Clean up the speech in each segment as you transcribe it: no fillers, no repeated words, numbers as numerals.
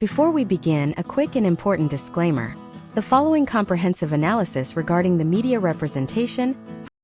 Before we begin, a quick and important disclaimer. The following comprehensive analysis regarding the media representation,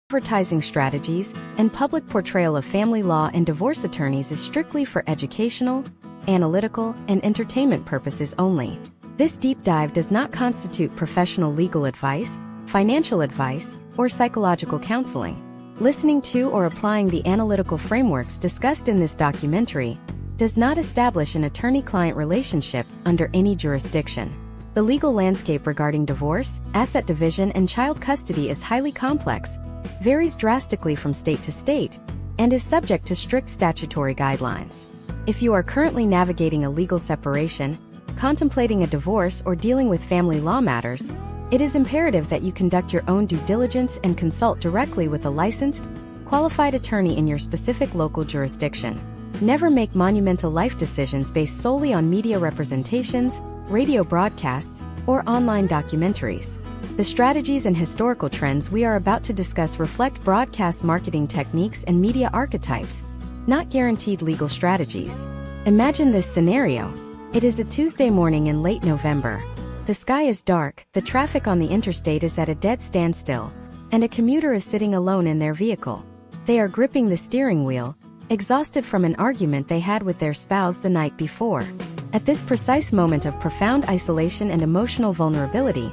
advertising strategies, and public portrayal of family law and divorce attorneys is strictly for educational, analytical, and entertainment purposes only. This deep dive does not constitute professional legal advice, financial advice, or psychological counseling. Listening to or applying the analytical frameworks discussed in this documentary does not establish an attorney-client relationship under any jurisdiction. The legal landscape regarding divorce, asset division, and child custody is highly complex, varies drastically from state to state, and is subject to strict statutory guidelines. If you are currently navigating a legal separation, contemplating a divorce, or dealing with family law matters, it is imperative that you conduct your own due diligence and consult directly with a licensed, qualified attorney in your specific local jurisdiction. Never make monumental life decisions based solely on media representations, radio broadcasts, or online documentaries. The strategies and historical trends we are about to discuss reflect broadcast marketing techniques and media archetypes, not guaranteed legal strategies. Imagine this scenario. It is a Tuesday morning in late November. The sky is dark, the traffic on the interstate is at a dead standstill, and a commuter is sitting alone in their vehicle. They are gripping the steering wheel, exhausted from an argument they had with their spouse the night before. At this precise moment of profound isolation and emotional vulnerability,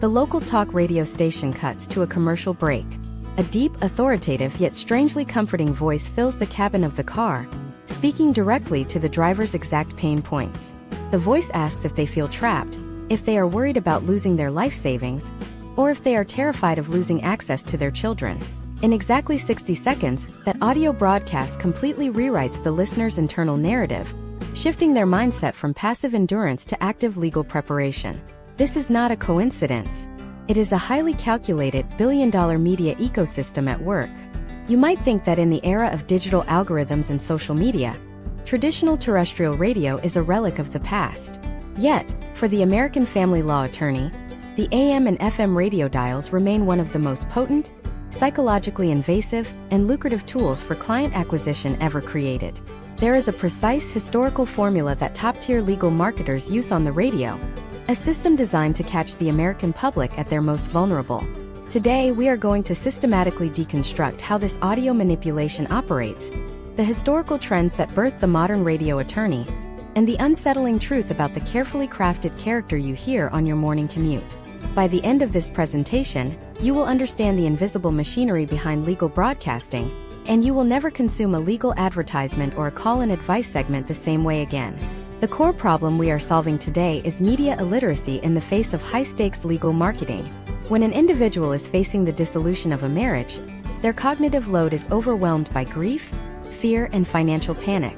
the local talk radio station cuts to a commercial break. A deep, authoritative yet strangely comforting voice fills the cabin of the car, speaking directly to the driver's exact pain points. The voice asks if they feel trapped, if they are worried about losing their life savings, or if they are terrified of losing access to their children. In exactly 60 seconds, that audio broadcast completely rewrites the listener's internal narrative, shifting their mindset from passive endurance to active legal preparation. This is not a coincidence. It is a highly calculated, billion-dollar media ecosystem at work. You might think that in the era of digital algorithms and social media, traditional terrestrial radio is a relic of the past. Yet, for the American family law attorney, the AM and FM radio dials remain one of the most potent, psychologically invasive, and lucrative tools for client acquisition ever created. There is a precise historical formula that top-tier legal marketers use on the radio, a system designed to catch the American public at their most vulnerable. Today, we are going to systematically deconstruct how this audio manipulation operates, the historical trends that birthed the modern radio attorney, and the unsettling truth about the carefully crafted character you hear on your morning commute. By the end of this presentation, you will understand the invisible machinery behind legal broadcasting, and you will never consume a legal advertisement or a call-in advice segment the same way again. The core problem we are solving today is media illiteracy in the face of high-stakes legal marketing. When an individual is facing the dissolution of a marriage, their cognitive load is overwhelmed by grief, fear, and financial panic.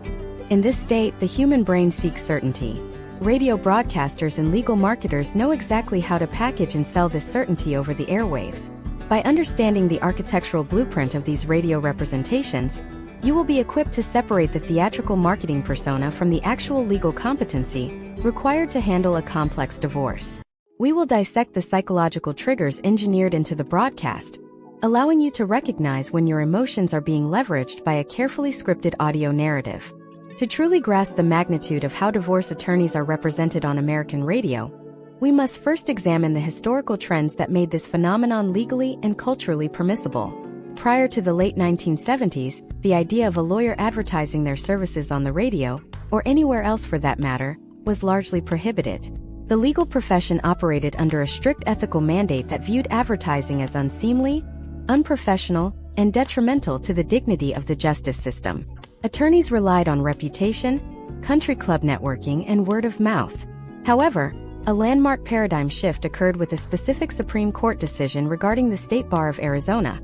In this state, the human brain seeks certainty. Radio broadcasters and legal marketers know exactly how to package and sell this certainty over the airwaves. By understanding the architectural blueprint of these radio representations, you will be equipped to separate the theatrical marketing persona from the actual legal competency required to handle a complex divorce. We will dissect the psychological triggers engineered into the broadcast, allowing you to recognize when your emotions are being leveraged by a carefully scripted audio narrative. To truly grasp the magnitude of how divorce attorneys are represented on American radio, we must first examine the historical trends that made this phenomenon legally and culturally permissible. Prior to the late 1970s, the idea of a lawyer advertising their services on the radio, or anywhere else for that matter, was largely prohibited. The legal profession operated under a strict ethical mandate that viewed advertising as unseemly, unprofessional, and detrimental to the dignity of the justice system. Attorneys relied on reputation, country club networking, and word of mouth. However, a landmark paradigm shift occurred with a specific Supreme Court decision regarding the State Bar of Arizona,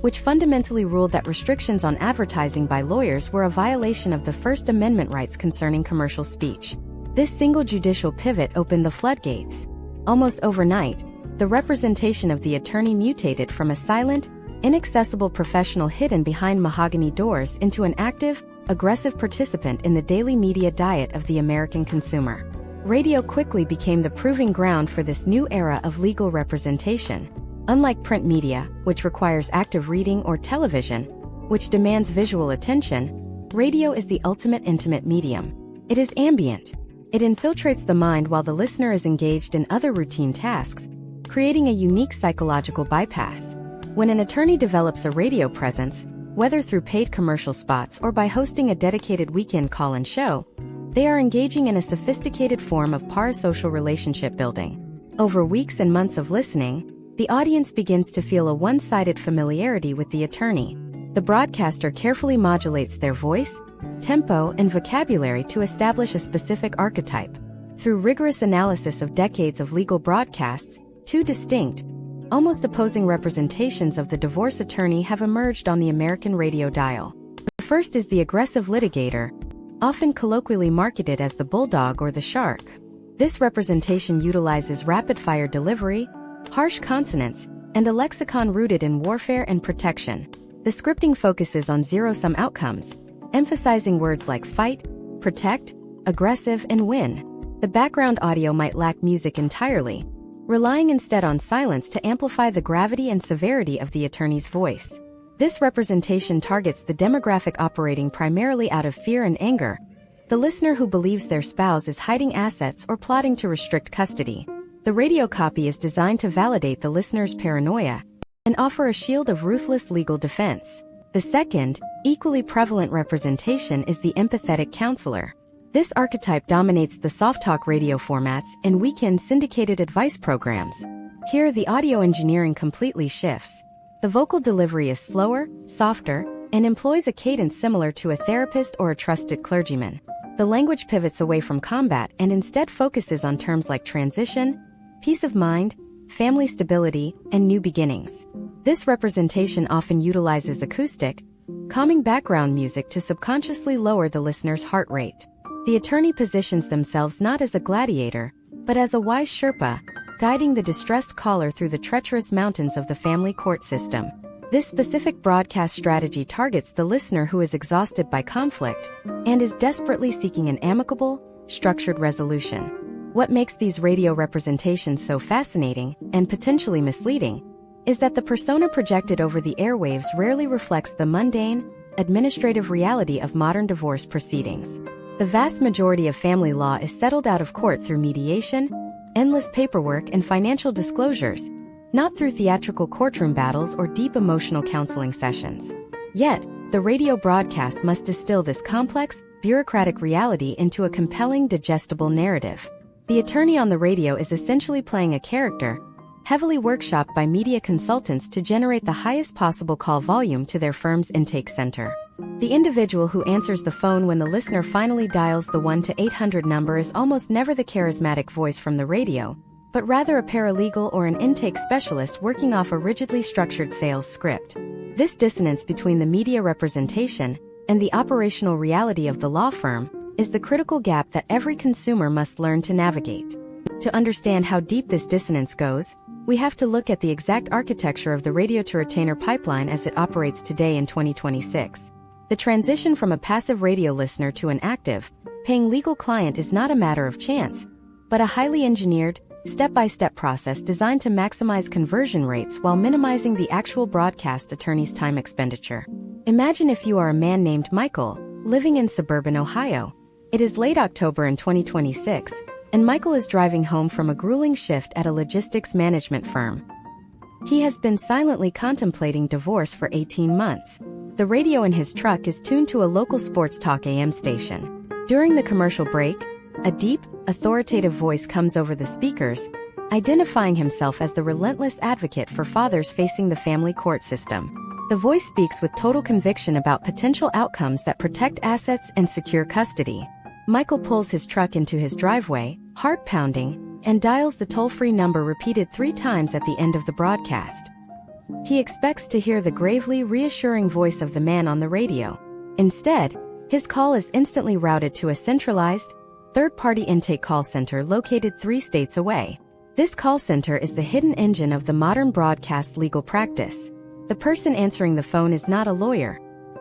which fundamentally ruled that restrictions on advertising by lawyers were a violation of the First Amendment rights concerning commercial speech. This single judicial pivot opened the floodgates. Almost overnight, the representation of the attorney mutated from a silent, inaccessible professional hidden behind mahogany doors into an active, aggressive participant in the daily media diet of the American consumer. Radio quickly became the proving ground for this new era of legal representation. Unlike print media, which requires active reading, or television, which demands visual attention, radio is the ultimate intimate medium. It is ambient, It infiltrates the mind while the listener is engaged in other routine tasks, creating a unique psychological bypass. When an attorney develops a radio presence, whether through paid commercial spots or by hosting a dedicated weekend call-in show, they are engaging in a sophisticated form of parasocial relationship building. Over weeks and months of listening, the audience begins to feel a one-sided familiarity with the attorney. The broadcaster carefully modulates their voice, tempo, and vocabulary to establish a specific archetype. Through rigorous analysis of decades of legal broadcasts, two distinct, almost opposing representations of the divorce attorney have emerged on the American radio dial. The first is the aggressive litigator, often colloquially marketed as the bulldog or the shark. This representation utilizes rapid-fire delivery, harsh consonants, and a lexicon rooted in warfare and protection. The scripting focuses on zero-sum outcomes, emphasizing words like fight, protect, aggressive, and win. The background audio might lack music entirely, relying instead on silence to amplify the gravity and severity of the attorney's voice. This representation targets the demographic operating primarily out of fear and anger, the listener who believes their spouse is hiding assets or plotting to restrict custody. The radio copy is designed to validate the listener's paranoia and offer a shield of ruthless legal defense. The second, equally prevalent representation is the empathetic counselor. This archetype dominates the soft talk radio formats and weekend syndicated advice programs. Here, the audio engineering completely shifts. The vocal delivery is slower, softer, and employs a cadence similar to a therapist or a trusted clergyman. The language pivots away from combat and instead focuses on terms like transition, peace of mind, family stability, and new beginnings. This representation often utilizes acoustic, calming background music to subconsciously lower the listener's heart rate. The attorney positions themselves not as a gladiator, but as a wise Sherpa, guiding the distressed caller through the treacherous mountains of the family court system. This specific broadcast strategy targets the listener who is exhausted by conflict and is desperately seeking an amicable, structured resolution. What makes these radio representations so fascinating and potentially misleading is that the persona projected over the airwaves rarely reflects the mundane, administrative reality of modern divorce proceedings. The vast majority of family law is settled out of court through mediation, endless paperwork, and financial disclosures, not through theatrical courtroom battles or deep emotional counseling sessions. Yet, the radio broadcast must distill this complex, bureaucratic reality into a compelling, digestible narrative. The attorney on the radio is essentially playing a character, heavily workshopped by media consultants to generate the highest possible call volume to their firm's intake center. The individual who answers the phone when the listener finally dials the 1-800 number is almost never the charismatic voice from the radio, but rather a paralegal or an intake specialist working off a rigidly structured sales script. This dissonance between the media representation and the operational reality of the law firm is the critical gap that every consumer must learn to navigate. To understand how deep this dissonance goes, we have to look at the exact architecture of the radio-to-retainer pipeline as it operates today in 2026. The transition from a passive radio listener to an active, paying legal client is not a matter of chance, but a highly engineered, step-by-step process designed to maximize conversion rates while minimizing the actual broadcast attorney's time expenditure. Imagine if you are a man named Michael, living in suburban Ohio. It is late October in 2026, and Michael is driving home from a grueling shift at a logistics management firm. He has been silently contemplating divorce for 18 months. The radio in his truck is tuned to a local sports talk AM station. During the commercial break, a deep, authoritative voice comes over the speakers, identifying himself as the relentless advocate for fathers facing the family court system. The voice speaks with total conviction about potential outcomes that protect assets and secure custody. Michael pulls his truck into his driveway, heart pounding, and dials the toll-free number repeated 3 times at the end of the broadcast. He expects to hear the gravely reassuring voice of the man on the radio. Instead, his call is instantly routed to a centralized, third-party intake call center located 3 states away. This call center is the hidden engine of the modern broadcast legal practice. The person answering the phone is not a lawyer,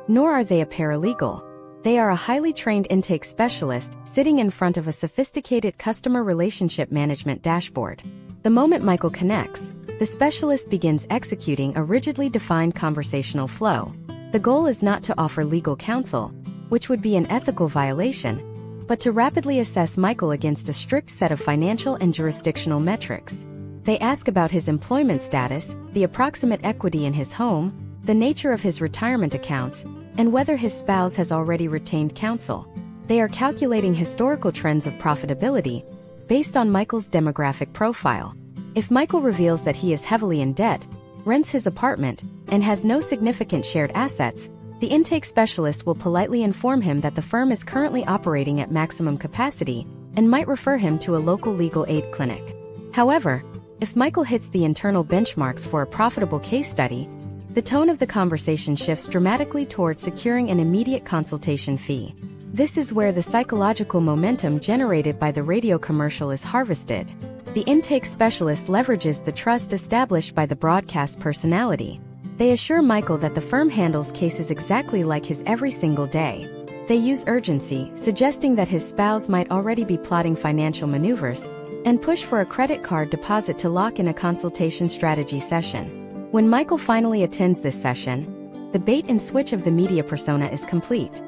nor are they a paralegal. They are a highly trained intake specialist sitting in front of a sophisticated customer relationship management dashboard. The moment Michael connects, the specialist begins executing a rigidly defined conversational flow. The goal is not to offer legal counsel, which would be an ethical violation, but to rapidly assess Michael against a strict set of financial and jurisdictional metrics. They ask about his employment status, the approximate equity in his home, the nature of his retirement accounts, and whether his spouse has already retained counsel. They are calculating historical trends of profitability based on Michael's demographic profile. If Michael reveals that he is heavily in debt, rents his apartment, and has no significant shared assets, the intake specialist will politely inform him that the firm is currently operating at maximum capacity and might refer him to a local legal aid clinic. However, if Michael hits the internal benchmarks for a profitable case study, the tone of the conversation shifts dramatically toward securing an immediate consultation fee. This is where the psychological momentum generated by the radio commercial is harvested. The intake specialist leverages the trust established by the broadcast personality. They assure Michael that the firm handles cases exactly like his every single day. They use urgency, suggesting that his spouse might already be plotting financial maneuvers, and push for a credit card deposit to lock in a consultation strategy session. When Michael finally attends this session, the bait and switch of the media persona is complete.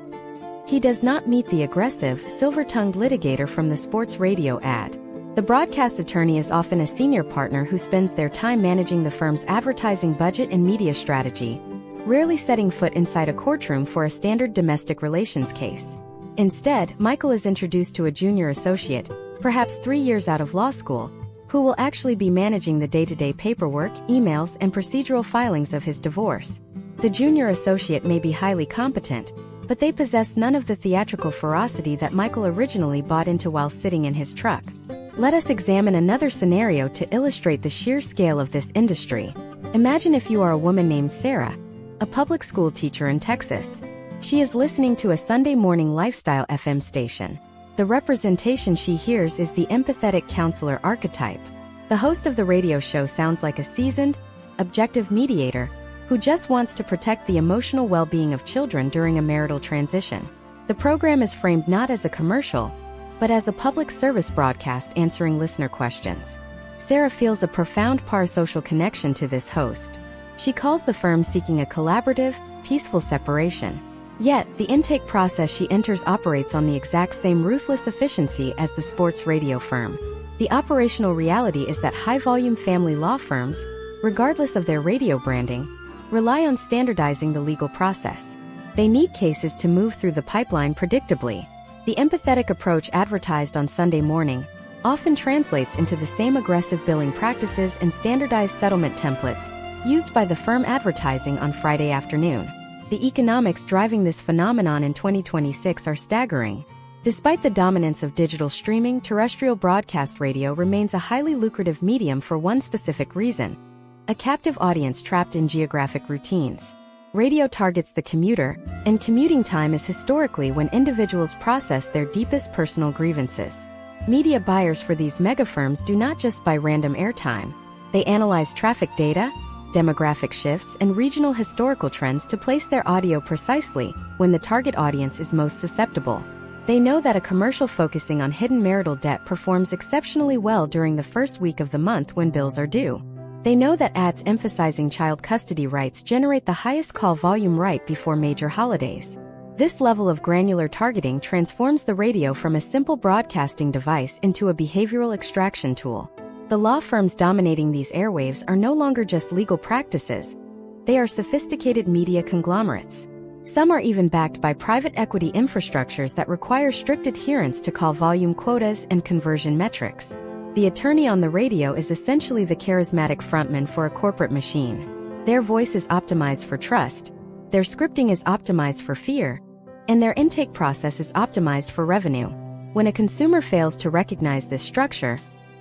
He does not meet the aggressive, silver-tongued litigator from the sports radio ad. The broadcast attorney is often a senior partner who spends their time managing the firm's advertising budget and media strategy, rarely setting foot inside a courtroom for a standard domestic relations case. Instead, Michael is introduced to a junior associate, perhaps 3 years out of law school, who will actually be managing the day-to-day paperwork, emails, and procedural filings of his divorce. The junior associate may be highly competent, but they possess none of the theatrical ferocity that Michael originally bought into while sitting in his truck. Let us examine another scenario to illustrate the sheer scale of this industry. Imagine if you are a woman named Sarah, a public school teacher in Texas. She is listening to a Sunday morning lifestyle FM station. The representation she hears is the empathetic counselor archetype. The host of the radio show sounds like a seasoned, objective mediator who just wants to protect the emotional well-being of children during a marital transition. The program is framed not as a commercial, but as a public service broadcast answering listener questions. Sarah feels a profound parasocial connection to this host. She calls the firm seeking a collaborative, peaceful separation. Yet, the intake process she enters operates on the exact same ruthless efficiency as the sports radio firm. The operational reality is that high-volume family law firms, regardless of their radio branding, rely on standardizing the legal process. They need cases to move through the pipeline predictably. The empathetic approach advertised on Sunday morning often translates into the same aggressive billing practices and standardized settlement templates used by the firm advertising on Friday afternoon. The economics driving this phenomenon in 2026 are staggering. Despite the dominance of digital streaming, terrestrial broadcast radio remains a highly lucrative medium for one specific reason: a captive audience trapped in geographic routines. Radio targets the commuter, and commuting time is historically when individuals process their deepest personal grievances. Media buyers for these megafirms do not just buy random airtime. They analyze traffic data, demographic shifts, and regional historical trends to place their audio precisely when the target audience is most susceptible. They know that a commercial focusing on hidden marital debt performs exceptionally well during the first week of the month when bills are due. They know that ads emphasizing child custody rights generate the highest call volume right before major holidays. This level of granular targeting transforms the radio from a simple broadcasting device into a behavioral extraction tool. The law firms dominating these airwaves are no longer just legal practices. They are sophisticated media conglomerates. Some are even backed by private equity infrastructures that require strict adherence to call volume quotas and conversion metrics. The attorney on the radio is essentially the charismatic frontman for a corporate machine. Their voice is optimized for trust, their scripting is optimized for fear, and their intake process is optimized for revenue. When a consumer fails to recognize this structure,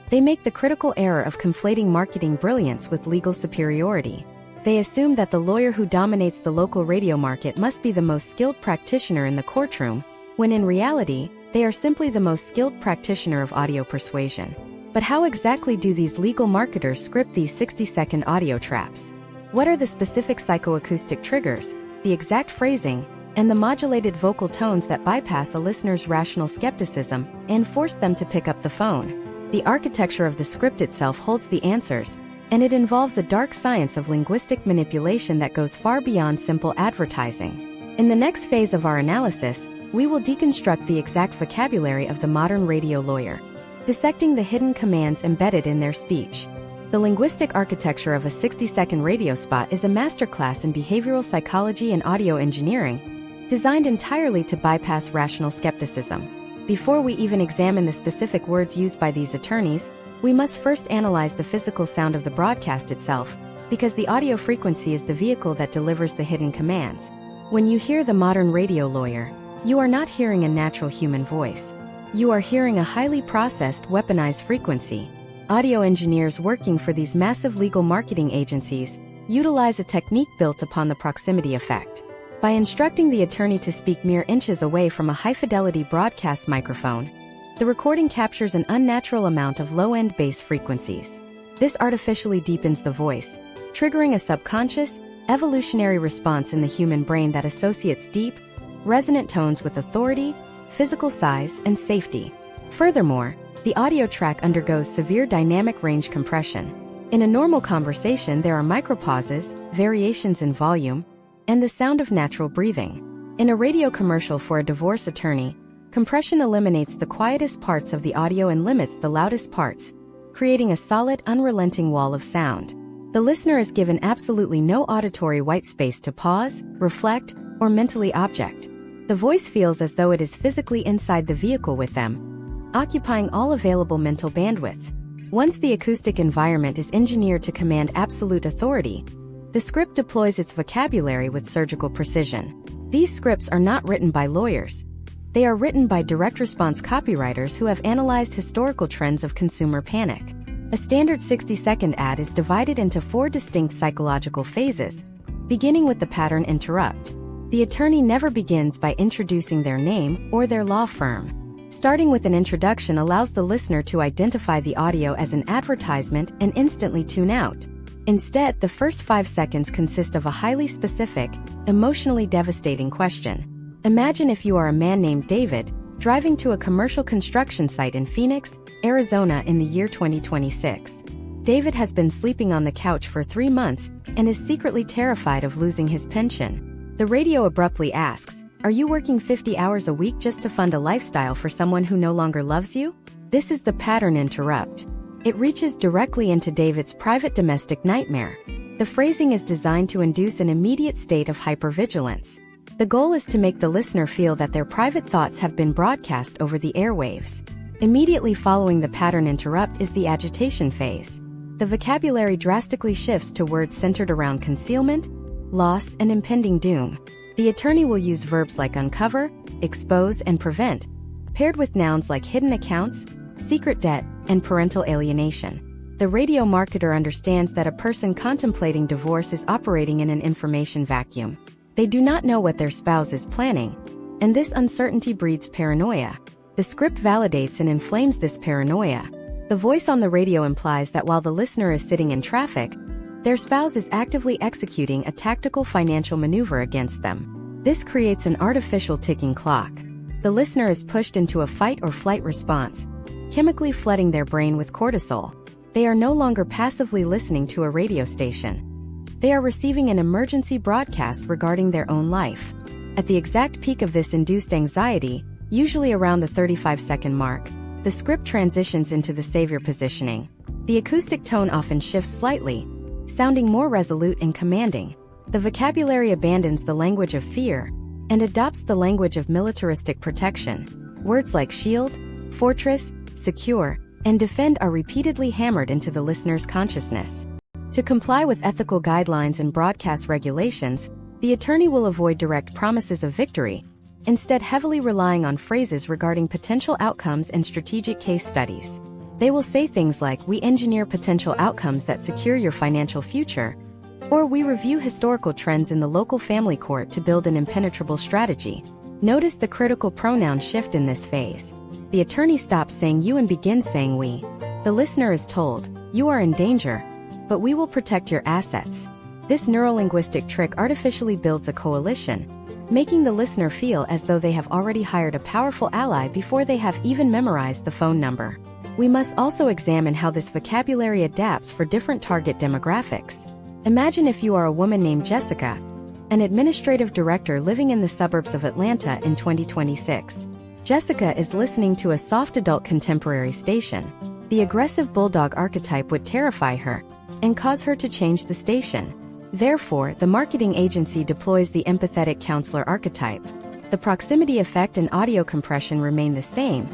they make the critical error of conflating marketing brilliance with legal superiority. They assume that the lawyer who dominates the local radio market must be the most skilled practitioner in the courtroom, when in reality, they are simply the most skilled practitioner of audio persuasion. But how exactly do these legal marketers script these 60-second audio traps? What are the specific psychoacoustic triggers, the exact phrasing, and the modulated vocal tones that bypass a listener's rational skepticism and force them to pick up the phone? The architecture of the script itself holds the answers, and it involves a dark science of linguistic manipulation that goes far beyond simple advertising. In the next phase of our analysis, we will deconstruct the exact vocabulary of the modern radio lawyer, dissecting the hidden commands embedded in their speech. The linguistic architecture of a 60-second radio spot is a masterclass in behavioral psychology and audio engineering, designed entirely to bypass rational skepticism. Before we even examine the specific words used by these attorneys, we must first analyze the physical sound of the broadcast itself, because the audio frequency is the vehicle that delivers the hidden commands. When you hear the modern radio lawyer, you are not hearing a natural human voice. You are hearing a highly processed, weaponized frequency. Audio engineers working for these massive legal marketing agencies utilize a technique built upon the proximity effect. By instructing the attorney to speak mere inches away from a high-fidelity broadcast microphone, the recording captures an unnatural amount of low-end bass frequencies. This artificially deepens the voice, triggering a subconscious, evolutionary response in the human brain that associates deep, resonant tones with authority, physical size, and safety. Furthermore, the audio track undergoes severe dynamic range compression. In a normal conversation, there are micropauses, variations in volume, and the sound of natural breathing. In a radio commercial for a divorce attorney, compression eliminates the quietest parts of the audio and limits the loudest parts, creating a solid, unrelenting wall of sound. The listener is given absolutely no auditory white space to pause, reflect, or mentally object. The voice feels as though it is physically inside the vehicle with them, occupying all available mental bandwidth. Once the acoustic environment is engineered to command absolute authority, the script deploys its vocabulary with surgical precision. These scripts are not written by lawyers. They are written by direct response copywriters who have analyzed historical trends of consumer panic. A standard 60-second ad is divided into 4 distinct psychological phases, beginning with the pattern interrupt. The attorney never begins by introducing their name or their law firm. Starting with an introduction allows the listener to identify the audio as an advertisement and instantly tune out. Instead, the first 5 seconds consist of a highly specific, emotionally devastating question. Imagine if you are a man named David, driving to a commercial construction site in Phoenix, Arizona in the year 2026. David has been sleeping on the couch for 3 months and is secretly terrified of losing his pension. The radio abruptly asks, "Are you working 50 hours a week just to fund a lifestyle for someone who no longer loves you?" This is the pattern interrupt. It reaches directly into David's private domestic nightmare. The phrasing is designed to induce an immediate state of hypervigilance. The goal is to make the listener feel that their private thoughts have been broadcast over the airwaves. Immediately following the pattern interrupt is the agitation phase. The vocabulary drastically shifts to words centered around concealment, loss, and impending doom. The attorney will use verbs like uncover, expose, and prevent, paired with nouns like hidden accounts, secret debt, and parental alienation. The radio marketer understands that a person contemplating divorce is operating in an information vacuum. They do not know what their spouse is planning, and this uncertainty breeds paranoia. The script validates and inflames this paranoia. The voice on the radio implies that while the listener is sitting in traffic, their spouse is actively executing a tactical financial maneuver against them. This creates an artificial ticking clock. The listener is pushed into a fight or flight response, chemically flooding their brain with cortisol. They are no longer passively listening to a radio station. They are receiving an emergency broadcast regarding their own life. At the exact peak of this induced anxiety, usually around the 35-second mark, the script transitions into the savior positioning. The acoustic tone often shifts slightly, sounding more resolute and commanding. The vocabulary abandons the language of fear and adopts the language of militaristic protection. Words like shield, fortress, secure, and defend are repeatedly hammered into the listener's consciousness. To comply with ethical guidelines and broadcast regulations, the attorney will avoid direct promises of victory, instead heavily relying on phrases regarding potential outcomes and strategic case studies. They will say things like, "We engineer potential outcomes that secure your financial future," or "We review historical trends in the local family court to build an impenetrable strategy." Notice the critical pronoun shift in this phase. The attorney stops saying you and begins saying we. The listener is told, "You are in danger, but we will protect your assets." This neurolinguistic trick artificially builds a coalition, making the listener feel as though they have already hired a powerful ally before they have even memorized the phone number. We must also examine how this vocabulary adapts for different target demographics. Imagine if you are a woman named Jessica, an administrative director living in the suburbs of Atlanta in 2026. Jessica is listening to a soft adult contemporary station. The aggressive bulldog archetype would terrify her and cause her to change the station. Therefore, the marketing agency deploys the empathetic counselor archetype. The proximity effect and audio compression remain the same,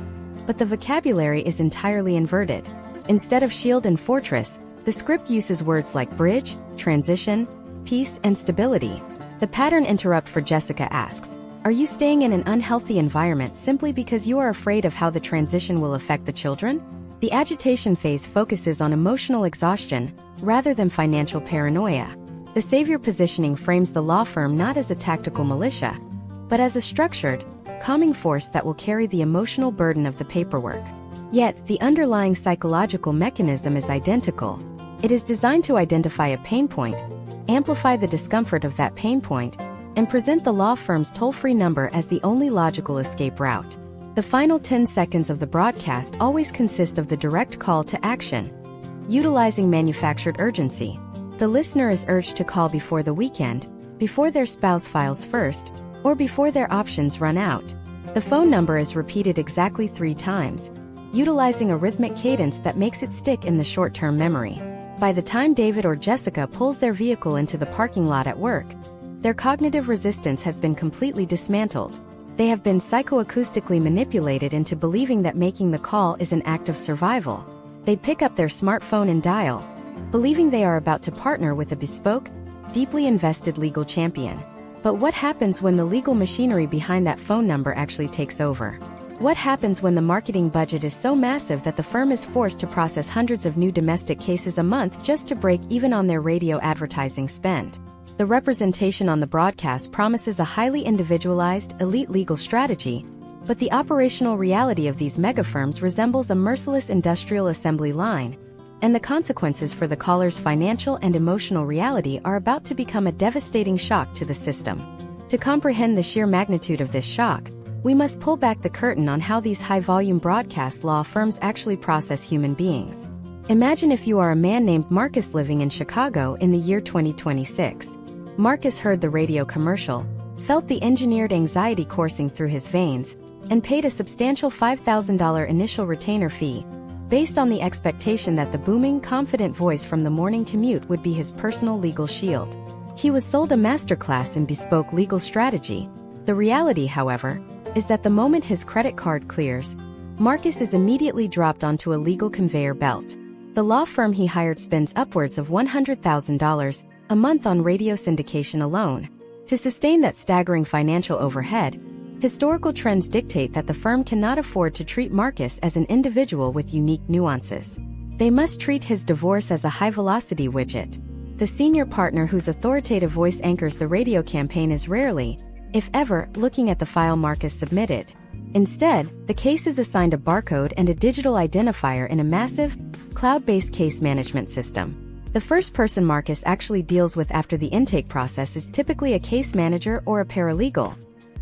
but the vocabulary is entirely inverted. Instead of shield and fortress, the script uses words like bridge, transition, peace, and stability. The pattern interrupt for Jessica asks, "Are you staying in an unhealthy environment simply because you are afraid of how the transition will affect the children?" The agitation phase focuses on emotional exhaustion rather than financial paranoia. The savior positioning frames the law firm not as a tactical militia, but as a structured, calming force that will carry the emotional burden of the paperwork. Yet, the underlying psychological mechanism is identical. It is designed to identify a pain point, amplify the discomfort of that pain point, and present the law firm's toll-free number as the only logical escape route. The final 10 seconds of the broadcast always consist of the direct call to action, utilizing manufactured urgency. The listener is urged to call before the weekend, before their spouse files first, or before their options run out. The phone number is repeated exactly 3 times, utilizing a rhythmic cadence that makes it stick in the short-term memory. By the time David or Jessica pulls their vehicle into the parking lot at work, their cognitive resistance has been completely dismantled. They have been psychoacoustically manipulated into believing that making the call is an act of survival. They pick up their smartphone and dial, believing they are about to partner with a bespoke, deeply invested legal champion. But what happens when the legal machinery behind that phone number actually takes over? What happens when the marketing budget is so massive that the firm is forced to process hundreds of new domestic cases a month just to break even on their radio advertising spend? The representation on the broadcast promises a highly individualized, elite legal strategy, but the operational reality of these megafirms resembles a merciless industrial assembly line, and the consequences for the caller's financial and emotional reality are about to become a devastating shock to the system. To comprehend the sheer magnitude of this shock, we must pull back the curtain on how these high-volume broadcast law firms actually process human beings. Imagine if you are a man named Marcus living in Chicago in the year 2026. Marcus heard the radio commercial, felt the engineered anxiety coursing through his veins, and paid a substantial $5,000 initial retainer fee, based on the expectation that the booming, confident voice from the morning commute would be his personal legal shield. He was sold a masterclass in bespoke legal strategy. The reality, however, is that the moment his credit card clears, Marcus is immediately dropped onto a legal conveyor belt. The law firm he hired spends upwards of $100,000 a month on radio syndication alone. To sustain that staggering financial overhead, historical trends dictate that the firm cannot afford to treat Marcus as an individual with unique nuances. They must treat his divorce as a high-velocity widget. The senior partner whose authoritative voice anchors the radio campaign is rarely, if ever, looking at the file Marcus submitted. Instead, the case is assigned a barcode and a digital identifier in a massive, cloud-based case management system. The first person Marcus actually deals with after the intake process is typically a case manager or a paralegal,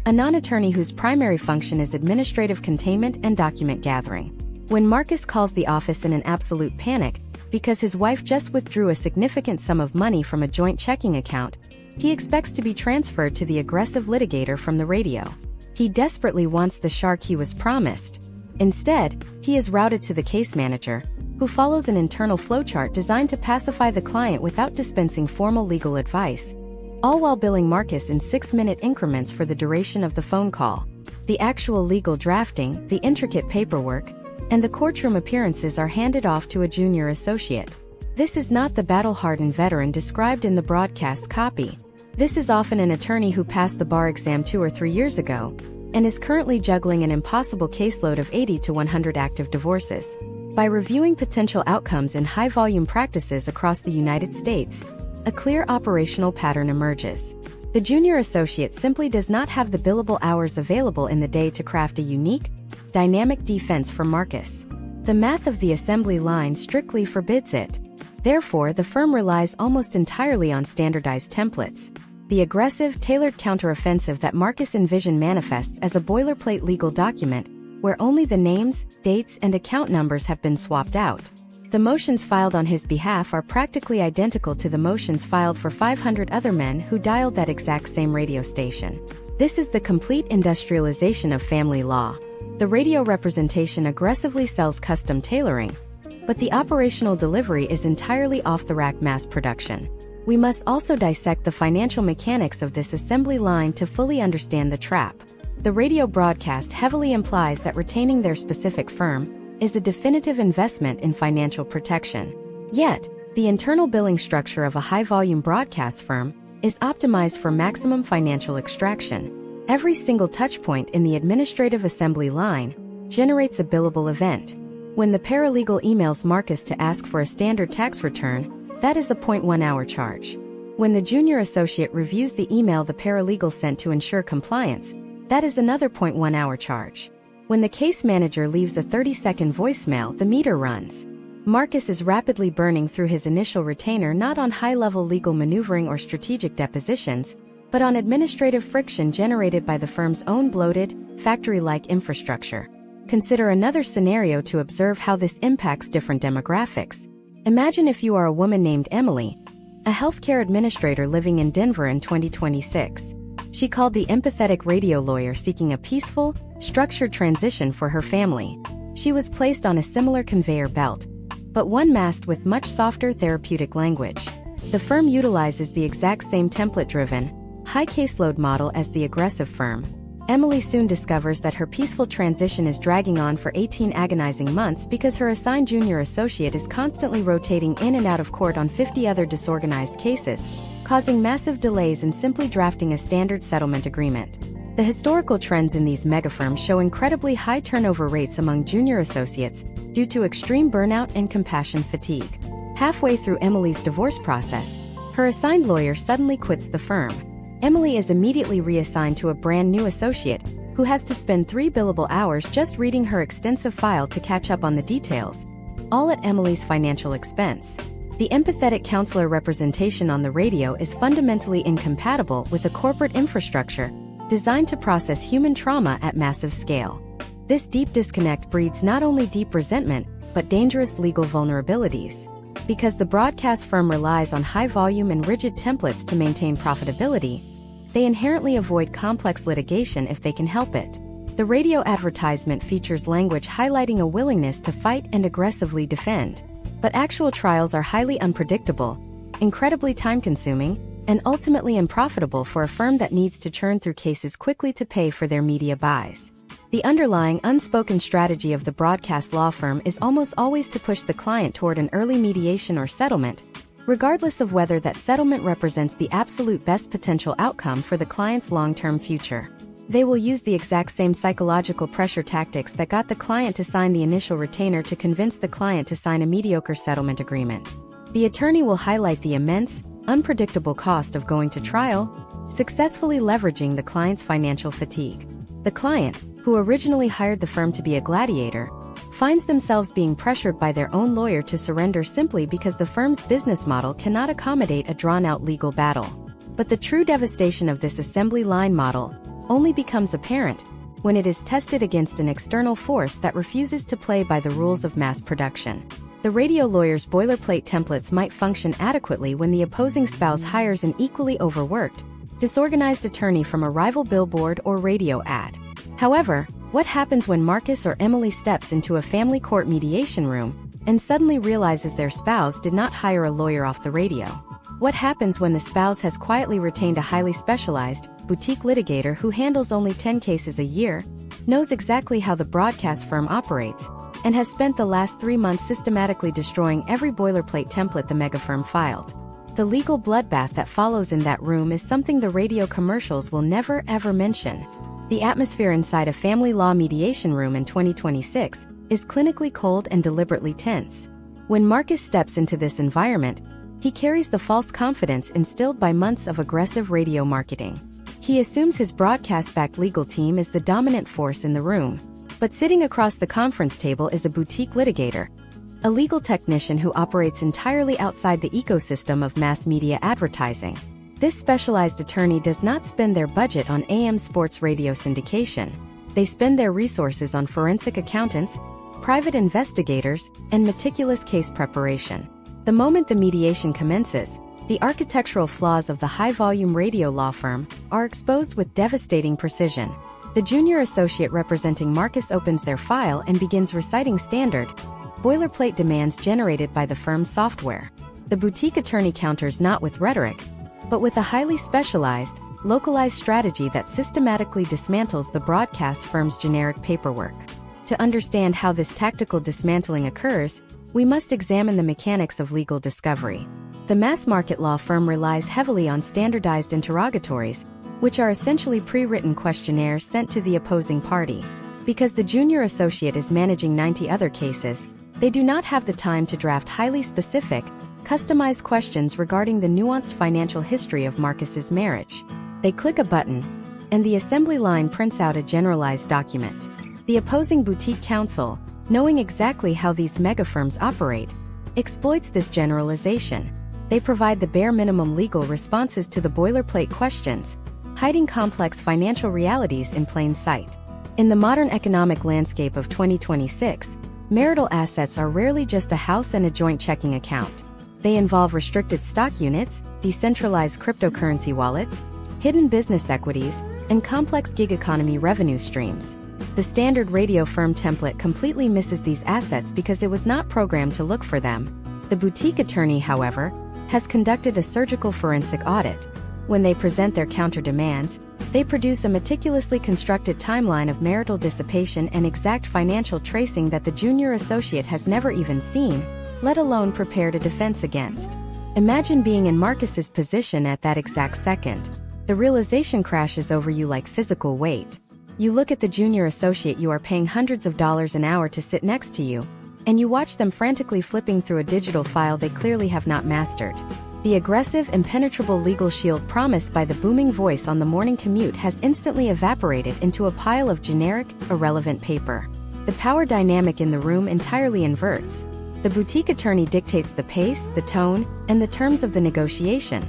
a non-attorney whose primary function is administrative containment and document gathering. When Marcus calls the office in an absolute panic because his wife just withdrew a significant sum of money from a joint checking account, he expects to be transferred to the aggressive litigator from the radio. He desperately wants the shark he was promised. Instead, he is routed to the case manager, who follows an internal flowchart designed to pacify the client without dispensing formal legal advice, all while billing Marcus in 6-minute increments for the duration of the phone call. The actual legal drafting, the intricate paperwork, and the courtroom appearances are handed off to a junior associate. This is not the battle-hardened veteran described in the broadcast copy. This is often an attorney who passed the bar exam 2 or 3 years ago, and is currently juggling an impossible caseload of 80 to 100 active divorces. By reviewing potential outcomes in high-volume practices across the United States, a clear operational pattern emerges. The junior associate simply does not have the billable hours available in the day to craft a unique, dynamic defense for Marcus. The math of the assembly line strictly forbids it. Therefore, the firm relies almost entirely on standardized templates. The aggressive, tailored counteroffensive that Marcus envisioned manifests as a boilerplate legal document, where only the names, dates, and account numbers have been swapped out. The motions filed on his behalf are practically identical to the motions filed for 500 other men who dialed that exact same radio station. This is the complete industrialization of family law. The radio representation aggressively sells custom tailoring, but the operational delivery is entirely off-the-rack mass production. We must also dissect the financial mechanics of this assembly line to fully understand the trap. The radio broadcast heavily implies that retaining their specific firm is a definitive investment in financial protection. Yet, the internal billing structure of a high-volume broadcast firm is optimized for maximum financial extraction. Every single touchpoint in the administrative assembly line generates a billable event. When the paralegal emails Marcus to ask for a standard tax return, that is a 0.1 hour charge. When the junior associate reviews the email the paralegal sent to ensure compliance, that is another 0.1 hour charge. When the case manager leaves a 30-second voicemail, the meter runs. Marcus is rapidly burning through his initial retainer not on high-level legal maneuvering or strategic depositions, but on administrative friction generated by the firm's own bloated, factory-like infrastructure. Consider another scenario to observe how this impacts different demographics. Imagine if you are a woman named Emily, a healthcare administrator living in Denver in 2026. She called the empathetic radio lawyer seeking a peaceful, structured transition for her family. She was placed on a similar conveyor belt, but one masked with much softer therapeutic language. The firm utilizes the exact same template-driven, high caseload model as the aggressive firm. Emily soon discovers that her peaceful transition is dragging on for 18 agonizing months because her assigned junior associate is constantly rotating in and out of court on 50 other disorganized cases, causing massive delays in simply drafting a standard settlement agreement. The historical trends in these megafirms show incredibly high turnover rates among junior associates due to extreme burnout and compassion fatigue. Halfway through Emily's divorce process, her assigned lawyer suddenly quits the firm. Emily is immediately reassigned to a brand new associate, who has to spend 3 billable hours just reading her extensive file to catch up on the details, all at Emily's financial expense. The empathetic counselor representation on the radio is fundamentally incompatible with a corporate infrastructure designed to process human trauma at massive scale. This deep disconnect breeds not only deep resentment, but dangerous legal vulnerabilities. Because the broadcast firm relies on high volume and rigid templates to maintain profitability, they inherently avoid complex litigation if they can help it. The radio advertisement features language highlighting a willingness to fight and aggressively defend. But actual trials are highly unpredictable, incredibly time-consuming, and ultimately unprofitable for a firm that needs to churn through cases quickly to pay for their media buys. The underlying unspoken strategy of the broadcast law firm is almost always to push the client toward an early mediation or settlement, regardless of whether that settlement represents the absolute best potential outcome for the client's long-term future. They will use the exact same psychological pressure tactics that got the client to sign the initial retainer to convince the client to sign a mediocre settlement agreement. The attorney will highlight the immense, unpredictable cost of going to trial, successfully leveraging the client's financial fatigue. The client, who originally hired the firm to be a gladiator, finds themselves being pressured by their own lawyer to surrender simply because the firm's business model cannot accommodate a drawn-out legal battle. But the true devastation of this assembly line model only becomes apparent when it is tested against an external force that refuses to play by the rules of mass production. The radio lawyer's boilerplate templates might function adequately when the opposing spouse hires an equally overworked, disorganized attorney from a rival billboard or radio ad. However, what happens when Marcus or Emily steps into a family court mediation room and suddenly realizes their spouse did not hire a lawyer off the radio? What happens when the spouse has quietly retained a highly specialized, boutique litigator who handles only 10 cases a year, knows exactly how the broadcast firm operates, and has spent the last 3 months systematically destroying every boilerplate template the megafirm filed? The legal bloodbath that follows in that room is something the radio commercials will never ever mention. The atmosphere inside a family law mediation room in 2026 is clinically cold and deliberately tense. When Marcus steps into this environment, he carries the false confidence instilled by months of aggressive radio marketing. He assumes his broadcast-backed legal team is the dominant force in the room. But sitting across the conference table is a boutique litigator, a legal technician who operates entirely outside the ecosystem of mass media advertising. This specialized attorney does not spend their budget on AM sports radio syndication. They spend their resources on forensic accountants, private investigators, and meticulous case preparation. The moment the mediation commences, the architectural flaws of the high-volume radio law firm are exposed with devastating precision. The junior associate representing Marcus opens their file and begins reciting standard, boilerplate demands generated by the firm's software. The boutique attorney counters not with rhetoric, but with a highly specialized, localized strategy that systematically dismantles the broadcast firm's generic paperwork. To understand how this tactical dismantling occurs, we must examine the mechanics of legal discovery. The mass-market law firm relies heavily on standardized interrogatories, which are essentially pre-written questionnaires sent to the opposing party. Because the junior associate is managing 90 other cases, they do not have the time to draft highly specific, customized questions regarding the nuanced financial history of Marcus's marriage. They click a button, and the assembly line prints out a generalized document. The opposing boutique counsel, knowing exactly how these mega-firms operate, exploits this generalization. They provide the bare minimum legal responses to the boilerplate questions, hiding complex financial realities in plain sight. In the modern economic landscape of 2026, marital assets are rarely just a house and a joint checking account. They involve restricted stock units, decentralized cryptocurrency wallets, hidden business equities, and complex gig economy revenue streams. The standard radio firm template completely misses these assets because it was not programmed to look for them. The boutique attorney, however, has conducted a surgical forensic audit. When they present their counter-demands, they produce a meticulously constructed timeline of marital dissipation and exact financial tracing that the junior associate has never even seen, let alone prepared a defense against. Imagine being in Marcus's position at that exact second. The realization crashes over you like physical weight. You look at the junior associate you are paying hundreds of dollars an hour to sit next to you, and you watch them frantically flipping through a digital file they clearly have not mastered. The aggressive, impenetrable legal shield promised by the booming voice on the morning commute has instantly evaporated into a pile of generic, irrelevant paper. The power dynamic in the room entirely inverts. The boutique attorney dictates the pace, the tone, and the terms of the negotiation,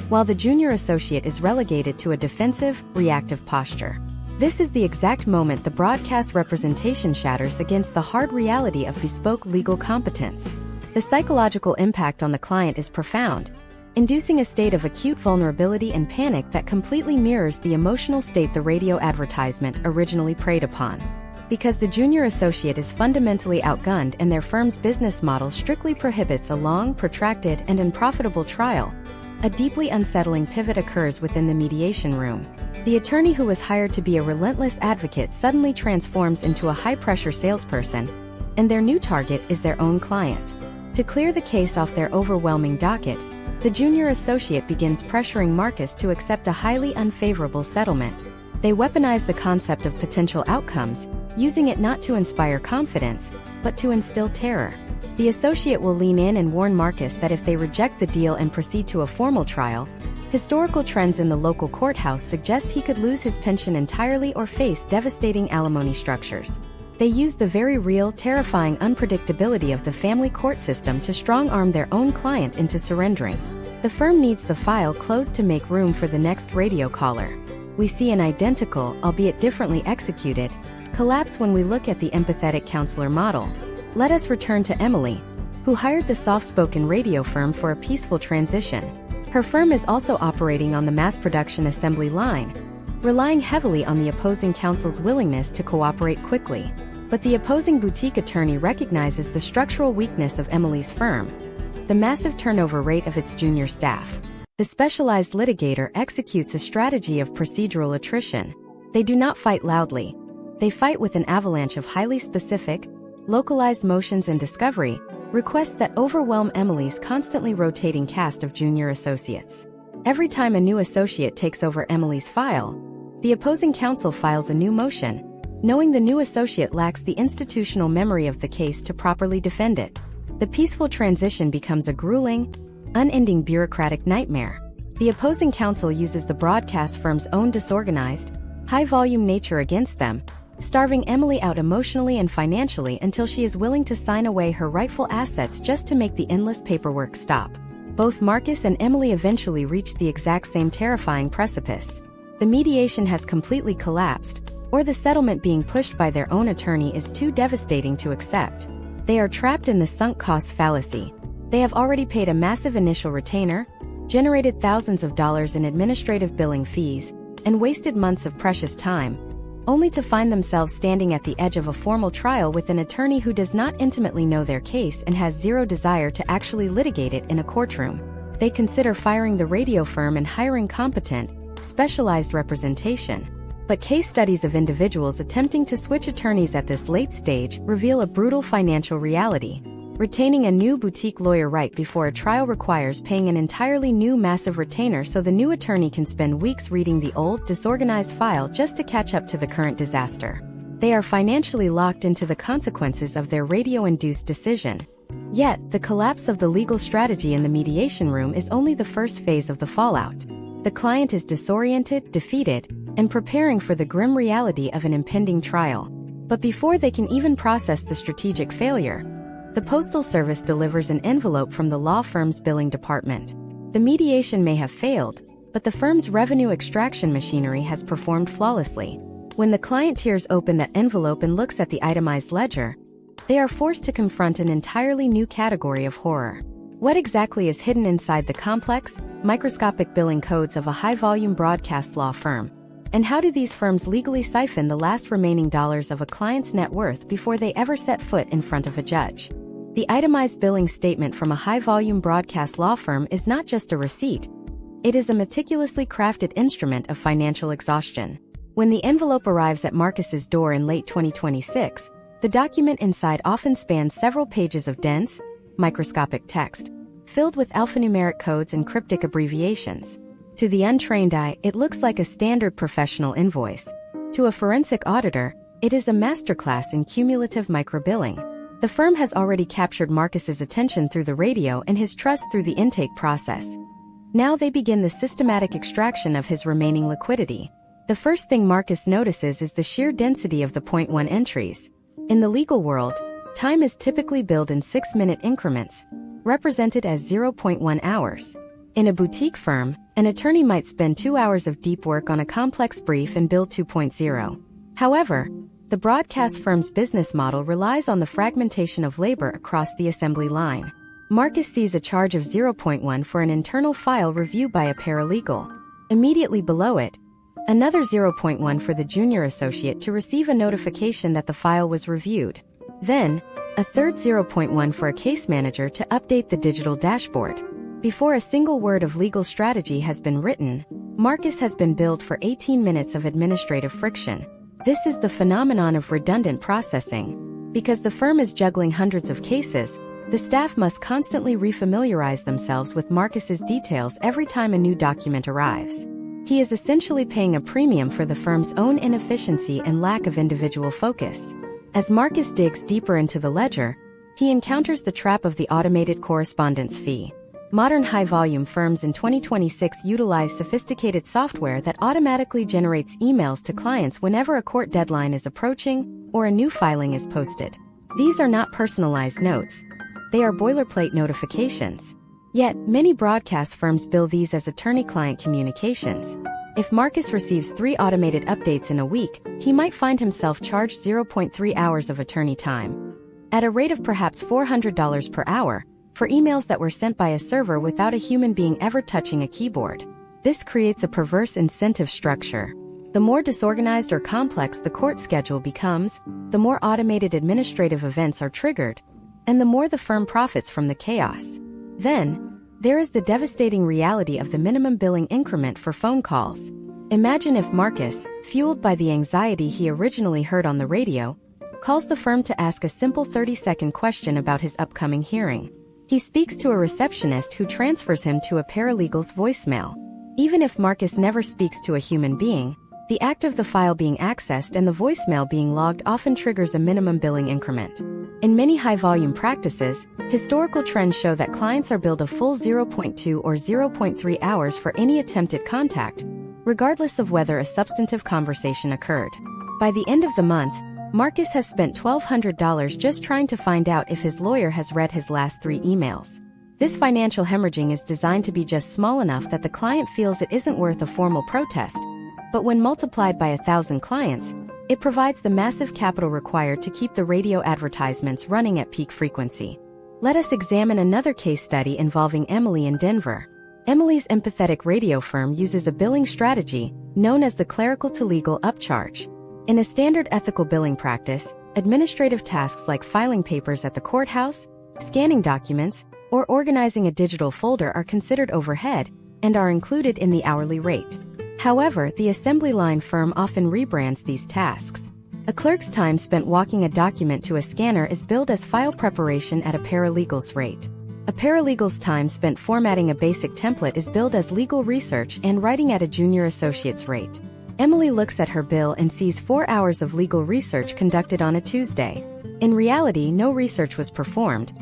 while the junior associate is relegated to a defensive, reactive posture. This is the exact moment the broadcast representation shatters against the hard reality of bespoke legal competence. The psychological impact on the client is profound, inducing a state of acute vulnerability and panic that completely mirrors the emotional state the radio advertisement originally preyed upon. Because the junior associate is fundamentally outgunned and their firm's business model strictly prohibits a long, protracted, and unprofitable trial, a deeply unsettling pivot occurs within the mediation room. The attorney who was hired to be a relentless advocate suddenly transforms into a high-pressure salesperson, and their new target is their own client. To clear the case off their overwhelming docket, the junior associate begins pressuring Marcus to accept a highly unfavorable settlement. They weaponize the concept of potential outcomes, using it not to inspire confidence, but to instill terror. The associate will lean in and warn Marcus that if they reject the deal and proceed to a formal trial, historical trends in the local courthouse suggest he could lose his pension entirely or face devastating alimony structures. They use the very real, terrifying unpredictability of the family court system to strong-arm their own client into surrendering. The firm needs the file closed to make room for the next radio caller. We see an identical, albeit differently executed, collapse when we look at the empathetic counselor model. Let us return to Emily, who hired the soft-spoken radio firm for a peaceful transition. Her firm is also operating on the mass production assembly line, relying heavily on the opposing counsel's willingness to cooperate quickly. But the opposing boutique attorney recognizes the structural weakness of Emily's firm, the massive turnover rate of its junior staff. The specialized litigator executes a strategy of procedural attrition. They do not fight loudly. They fight with an avalanche of highly specific, localized motions and discovery requests that overwhelm Emily's constantly rotating cast of junior associates. Every time a new associate takes over Emily's file, the opposing counsel files a new motion, knowing the new associate lacks the institutional memory of the case to properly defend it. The peaceful transition becomes a grueling, unending bureaucratic nightmare. The opposing counsel uses the broadcast firm's own disorganized, high-volume nature against them, starving Emily out emotionally and financially until she is willing to sign away her rightful assets just to make the endless paperwork stop. Both Marcus and Emily eventually reach the exact same terrifying precipice. The mediation has completely collapsed, or the settlement being pushed by their own attorney is too devastating to accept. They are trapped in the sunk cost fallacy. They have already paid a massive initial retainer, generated thousands of dollars in administrative billing fees, and wasted months of precious time, only to find themselves standing at the edge of a formal trial with an attorney who does not intimately know their case and has zero desire to actually litigate it in a courtroom. They consider firing the radio firm and hiring competent, specialized representation. But case studies of individuals attempting to switch attorneys at this late stage reveal a brutal financial reality. Retaining a new boutique lawyer right before a trial requires paying an entirely new massive retainer so the new attorney can spend weeks reading the old, disorganized file just to catch up to the current disaster. They are financially locked into the consequences of their radio-induced decision. Yet, the collapse of the legal strategy in the mediation room is only the first phase of the fallout. The client is disoriented, defeated, and preparing for the grim reality of an impending trial. But before they can even process the strategic failure, the Postal Service delivers an envelope from the law firm's billing department. The mediation may have failed, but the firm's revenue extraction machinery has performed flawlessly. When the client tears open that envelope and looks at the itemized ledger, they are forced to confront an entirely new category of horror. What exactly is hidden inside the complex, microscopic billing codes of a high-volume broadcast law firm? And how do these firms legally siphon the last remaining dollars of a client's net worth before they ever set foot in front of a judge? The itemized billing statement from a high-volume broadcast law firm is not just a receipt. It is a meticulously crafted instrument of financial exhaustion. When the envelope arrives at Marcus's door in late 2026, the document inside often spans several pages of dense, microscopic text, filled with alphanumeric codes and cryptic abbreviations. To the untrained eye, it looks like a standard professional invoice. To a forensic auditor, it is a masterclass in cumulative microbilling. The firm has already captured Marcus's attention through the radio and his trust through the intake process. Now they begin the systematic extraction of his remaining liquidity. The first thing Marcus notices is the sheer density of the 0.1 entries. In the legal world, time is typically billed in 6-minute increments, represented as 0.1 hours. In a boutique firm, an attorney might spend 2 hours of deep work on a complex brief and bill 2.0. However, the broadcast firm's business model relies on the fragmentation of labor across the assembly line. Marcus sees a charge of 0.1 for an internal file review by a paralegal. Immediately below it, another 0.1 for the junior associate to receive a notification that the file was reviewed. Then, a third 0.1 for a case manager to update the digital dashboard. Before a single word of legal strategy has been written, Marcus has been billed for 18 minutes of administrative friction. This is the phenomenon of redundant processing. Because the firm is juggling hundreds of cases, the staff must constantly refamiliarize themselves with Marcus's details every time a new document arrives. He is essentially paying a premium for the firm's own inefficiency and lack of individual focus. As Marcus digs deeper into the ledger, he encounters the trap of the automated correspondence fee. Modern high-volume firms in 2026 utilize sophisticated software that automatically generates emails to clients whenever a court deadline is approaching or a new filing is posted. These are not personalized notes. They are boilerplate notifications. Yet, many broadcast firms bill these as attorney-client communications. If Marcus receives 3 automated updates in a week, he might find himself charged 0.3 hours of attorney time. At a rate of perhaps $400 per hour, for emails that were sent by a server without a human being ever touching a keyboard. This creates a perverse incentive structure. The more disorganized or complex the court schedule becomes, the more automated administrative events are triggered, and the more the firm profits from the chaos. Then, there is the devastating reality of the minimum billing increment for phone calls. Imagine if Marcus, fueled by the anxiety he originally heard on the radio, calls the firm to ask a simple 30-second question about his upcoming hearing. He speaks to a receptionist who transfers him to a paralegal's voicemail. Even if Marcus never speaks to a human being, the act of the file being accessed and the voicemail being logged often triggers a minimum billing increment. In many high-volume practices, historical trends show that clients are billed a full 0.2 or 0.3 hours for any attempted contact, regardless of whether a substantive conversation occurred. By the end of the month, Marcus has spent $1,200 just trying to find out if his lawyer has read his last 3 emails. This financial hemorrhaging is designed to be just small enough that the client feels it isn't worth a formal protest, but when multiplied by 1,000 clients, It provides the massive capital required to keep the radio advertisements running at peak frequency. Let us examine another case study involving Emily in Denver. Emily's empathetic radio firm uses a billing strategy known as the clerical to legal upcharge. In a standard ethical billing practice, administrative tasks like filing papers at the courthouse, scanning documents, or organizing a digital folder are considered overhead and are included in the hourly rate. However, the assembly line firm often rebrands these tasks. A clerk's time spent walking a document to a scanner is billed as file preparation at a paralegal's rate. A paralegal's time spent formatting a basic template is billed as legal research and writing at a junior associate's rate. Emily looks at her bill and sees 4 hours of legal research conducted on a Tuesday. In reality, no research was performed.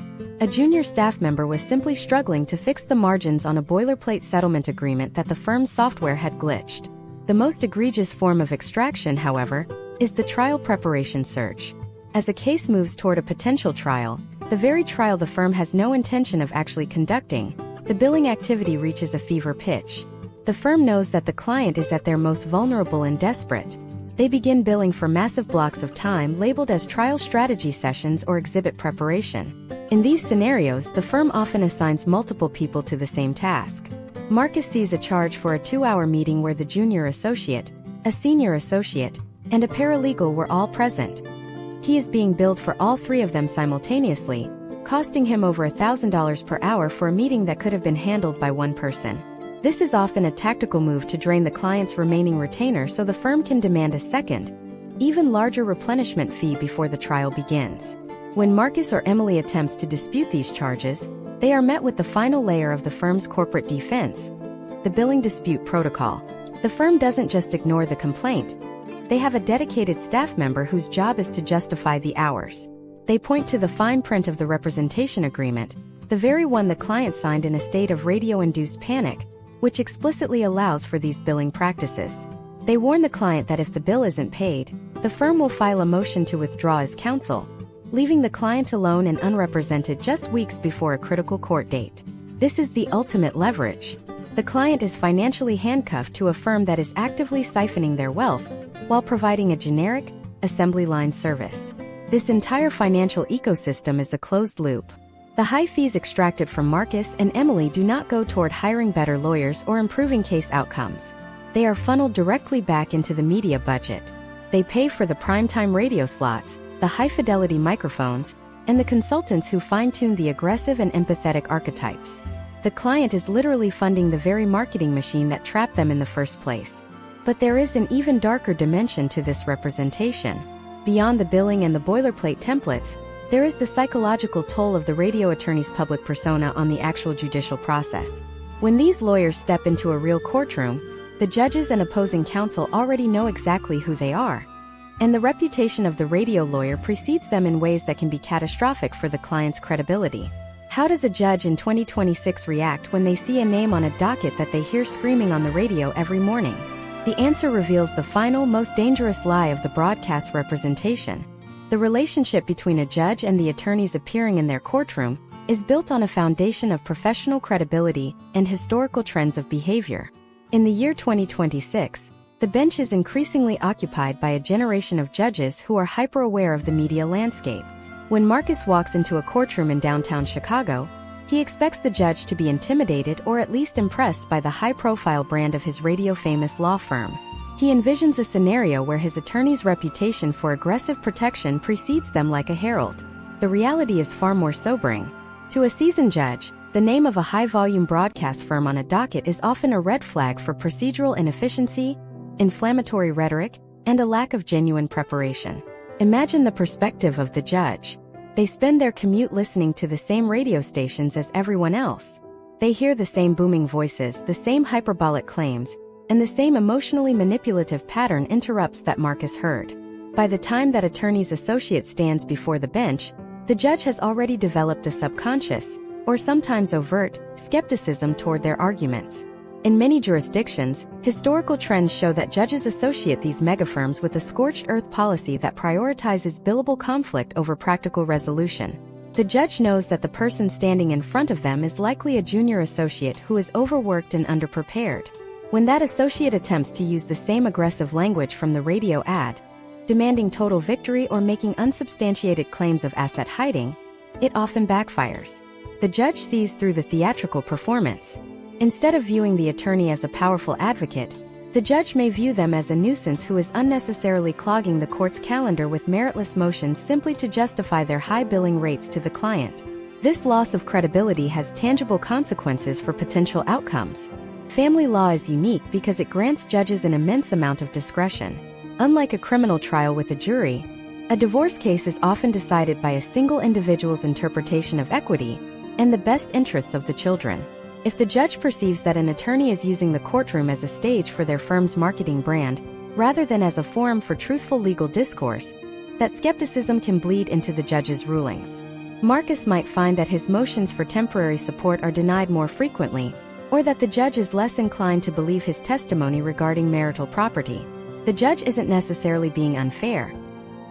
A junior staff member was simply struggling to fix the margins on a boilerplate settlement agreement that the firm's software had glitched. The most egregious form of extraction, however, is the trial preparation search. As a case moves toward a potential trial, the very trial the firm has no intention of actually conducting, the billing activity reaches a fever pitch. The firm knows that the client is at their most vulnerable and desperate. They begin billing for massive blocks of time labeled as trial strategy sessions or exhibit preparation. In these scenarios, the firm often assigns multiple people to the same task. Marcus sees a charge for a 2-hour meeting where the junior associate, a senior associate, and a paralegal were all present. He is being billed for all 3 of them simultaneously, costing him over $1,000 per hour for a meeting that could have been handled by one person. This is often a tactical move to drain the client's remaining retainer so the firm can demand a second, even larger replenishment fee before the trial begins. When Marcus or Emily attempts to dispute these charges, they are met with the final layer of the firm's corporate defense, the billing dispute protocol. The firm doesn't just ignore the complaint. They have a dedicated staff member whose job is to justify the hours. They point to the fine print of the representation agreement, the very one the client signed in a state of radio-induced panic, which explicitly allows for these billing practices. They warn the client that if the bill isn't paid, the firm will file a motion to withdraw as counsel, leaving the client alone and unrepresented just weeks before a critical court date. This is the ultimate leverage. The client is financially handcuffed to a firm that is actively siphoning their wealth while providing a generic, assembly line service. This entire financial ecosystem is a closed loop. The high fees extracted from Marcus and Emily do not go toward hiring better lawyers or improving case outcomes. They are funneled directly back into the media budget. They pay for the primetime radio slots, the high-fidelity microphones, and the consultants who fine-tune the aggressive and empathetic archetypes. The client is literally funding the very marketing machine that trapped them in the first place. But there is an even darker dimension to this representation. Beyond the billing and the boilerplate templates, there is the psychological toll of the radio attorney's public persona on the actual judicial process. When these lawyers step into a real courtroom, the judges and opposing counsel already know exactly who they are. And the reputation of the radio lawyer precedes them in ways that can be catastrophic for the client's credibility. How does a judge in 2026 react when they see a name on a docket that they hear screaming on the radio every morning? The answer reveals the final, most dangerous lie of the broadcast representation. The relationship between a judge and the attorneys appearing in their courtroom is built on a foundation of professional credibility and historical trends of behavior. In the year 2026, the bench is increasingly occupied by a generation of judges who are hyper-aware of the media landscape. When Marcus walks into a courtroom in downtown Chicago, he expects the judge to be intimidated or at least impressed by the high-profile brand of his radio-famous law firm. He envisions a scenario where his attorney's reputation for aggressive protection precedes them like a herald. The reality is far more sobering. To a seasoned judge, the name of a high-volume broadcast firm on a docket is often a red flag for procedural inefficiency, inflammatory rhetoric, and a lack of genuine preparation. Imagine the perspective of the judge. They spend their commute listening to the same radio stations as everyone else. They hear the same booming voices, the same hyperbolic claims, and the same emotionally manipulative pattern interrupts that Marcus heard. By the time that attorney's associate stands before the bench, the judge has already developed a subconscious, or sometimes overt, skepticism toward their arguments. In many jurisdictions, historical trends show that judges associate these megafirms with a scorched earth policy that prioritizes billable conflict over practical resolution. The judge knows that the person standing in front of them is likely a junior associate who is overworked and underprepared. When that associate attempts to use the same aggressive language from the radio ad, demanding total victory or making unsubstantiated claims of asset hiding, it often backfires. The judge sees through the theatrical performance. Instead of viewing the attorney as a powerful advocate, the judge may view them as a nuisance who is unnecessarily clogging the court's calendar with meritless motions simply to justify their high billing rates to the client. This loss of credibility has tangible consequences for potential outcomes. Family law is unique because it grants judges an immense amount of discretion. Unlike a criminal trial with a jury, a divorce case is often decided by a single individual's interpretation of equity and the best interests of the children. If the judge perceives that an attorney is using the courtroom as a stage for their firm's marketing brand, rather than as a forum for truthful legal discourse, that skepticism can bleed into the judge's rulings. Marcus might find that his motions for temporary support are denied more frequently, or that the judge is less inclined to believe his testimony regarding marital property. The judge isn't necessarily being unfair.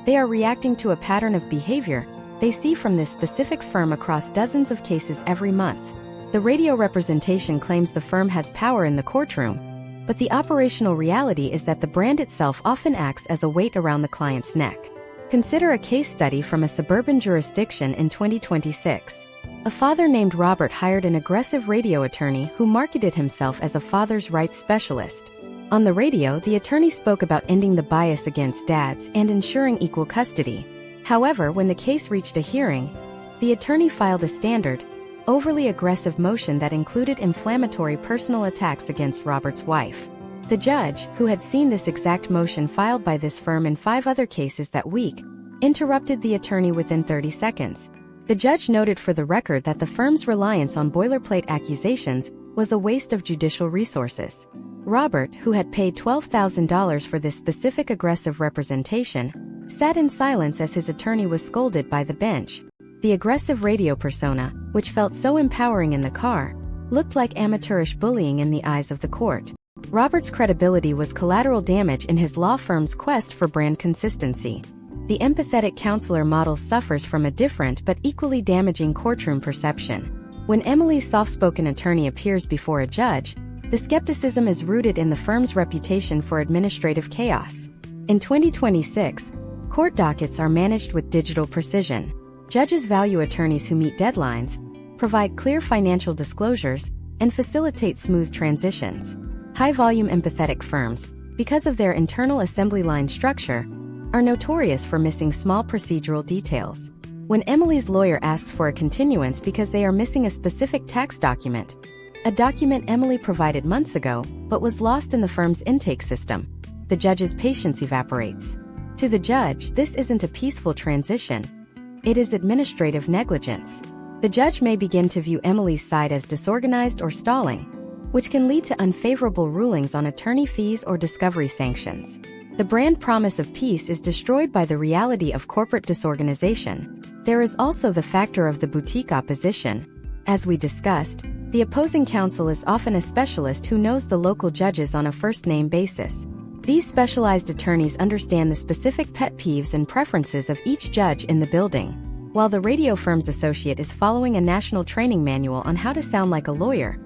They are reacting to a pattern of behavior they see from this specific firm across dozens of cases every month. The radio representation claims the firm has power in the courtroom, but the operational reality is that the brand itself often acts as a weight around the client's neck. Consider a case study from a suburban jurisdiction in 2026. A father named Robert hired an aggressive radio attorney who marketed himself as a father's rights specialist. On the radio, the attorney spoke about ending the bias against dads and ensuring equal custody. However, when the case reached a hearing, the attorney filed a standard, overly aggressive motion that included inflammatory personal attacks against Robert's wife. The judge, who had seen this exact motion filed by this firm in 5 other cases that week, interrupted the attorney within 30 seconds. The judge noted for the record that the firm's reliance on boilerplate accusations was a waste of judicial resources. Robert, who had paid $12,000 for this specific aggressive representation, sat in silence as his attorney was scolded by the bench. The aggressive radio persona, which felt so empowering in the car, looked like amateurish bullying in the eyes of the court. Robert's credibility was collateral damage in his law firm's quest for brand consistency. The empathetic counselor model suffers from a different but equally damaging courtroom perception. When Emily's soft-spoken attorney appears before a judge, the skepticism is rooted in the firm's reputation for administrative chaos. In 2026, court dockets are managed with digital precision. Judges value attorneys who meet deadlines, provide clear financial disclosures, and facilitate smooth transitions. High-volume empathetic firms, because of their internal assembly line structure, are notorious for missing small procedural details. When Emily's lawyer asks for a continuance because they are missing a specific tax document, a document Emily provided months ago but was lost in the firm's intake system, the judge's patience evaporates. To the judge, this isn't a peaceful transition. It is administrative negligence. The judge may begin to view Emily's side as disorganized or stalling, which can lead to unfavorable rulings on attorney fees or discovery sanctions. The brand promise of peace is destroyed by the reality of corporate disorganization. There is also the factor of the boutique opposition. As we discussed, the opposing counsel is often a specialist who knows the local judges on a first-name basis. These specialized attorneys understand the specific pet peeves and preferences of each judge in the building, while the radio firm's associate is following a national training manual on how to sound like a lawyer.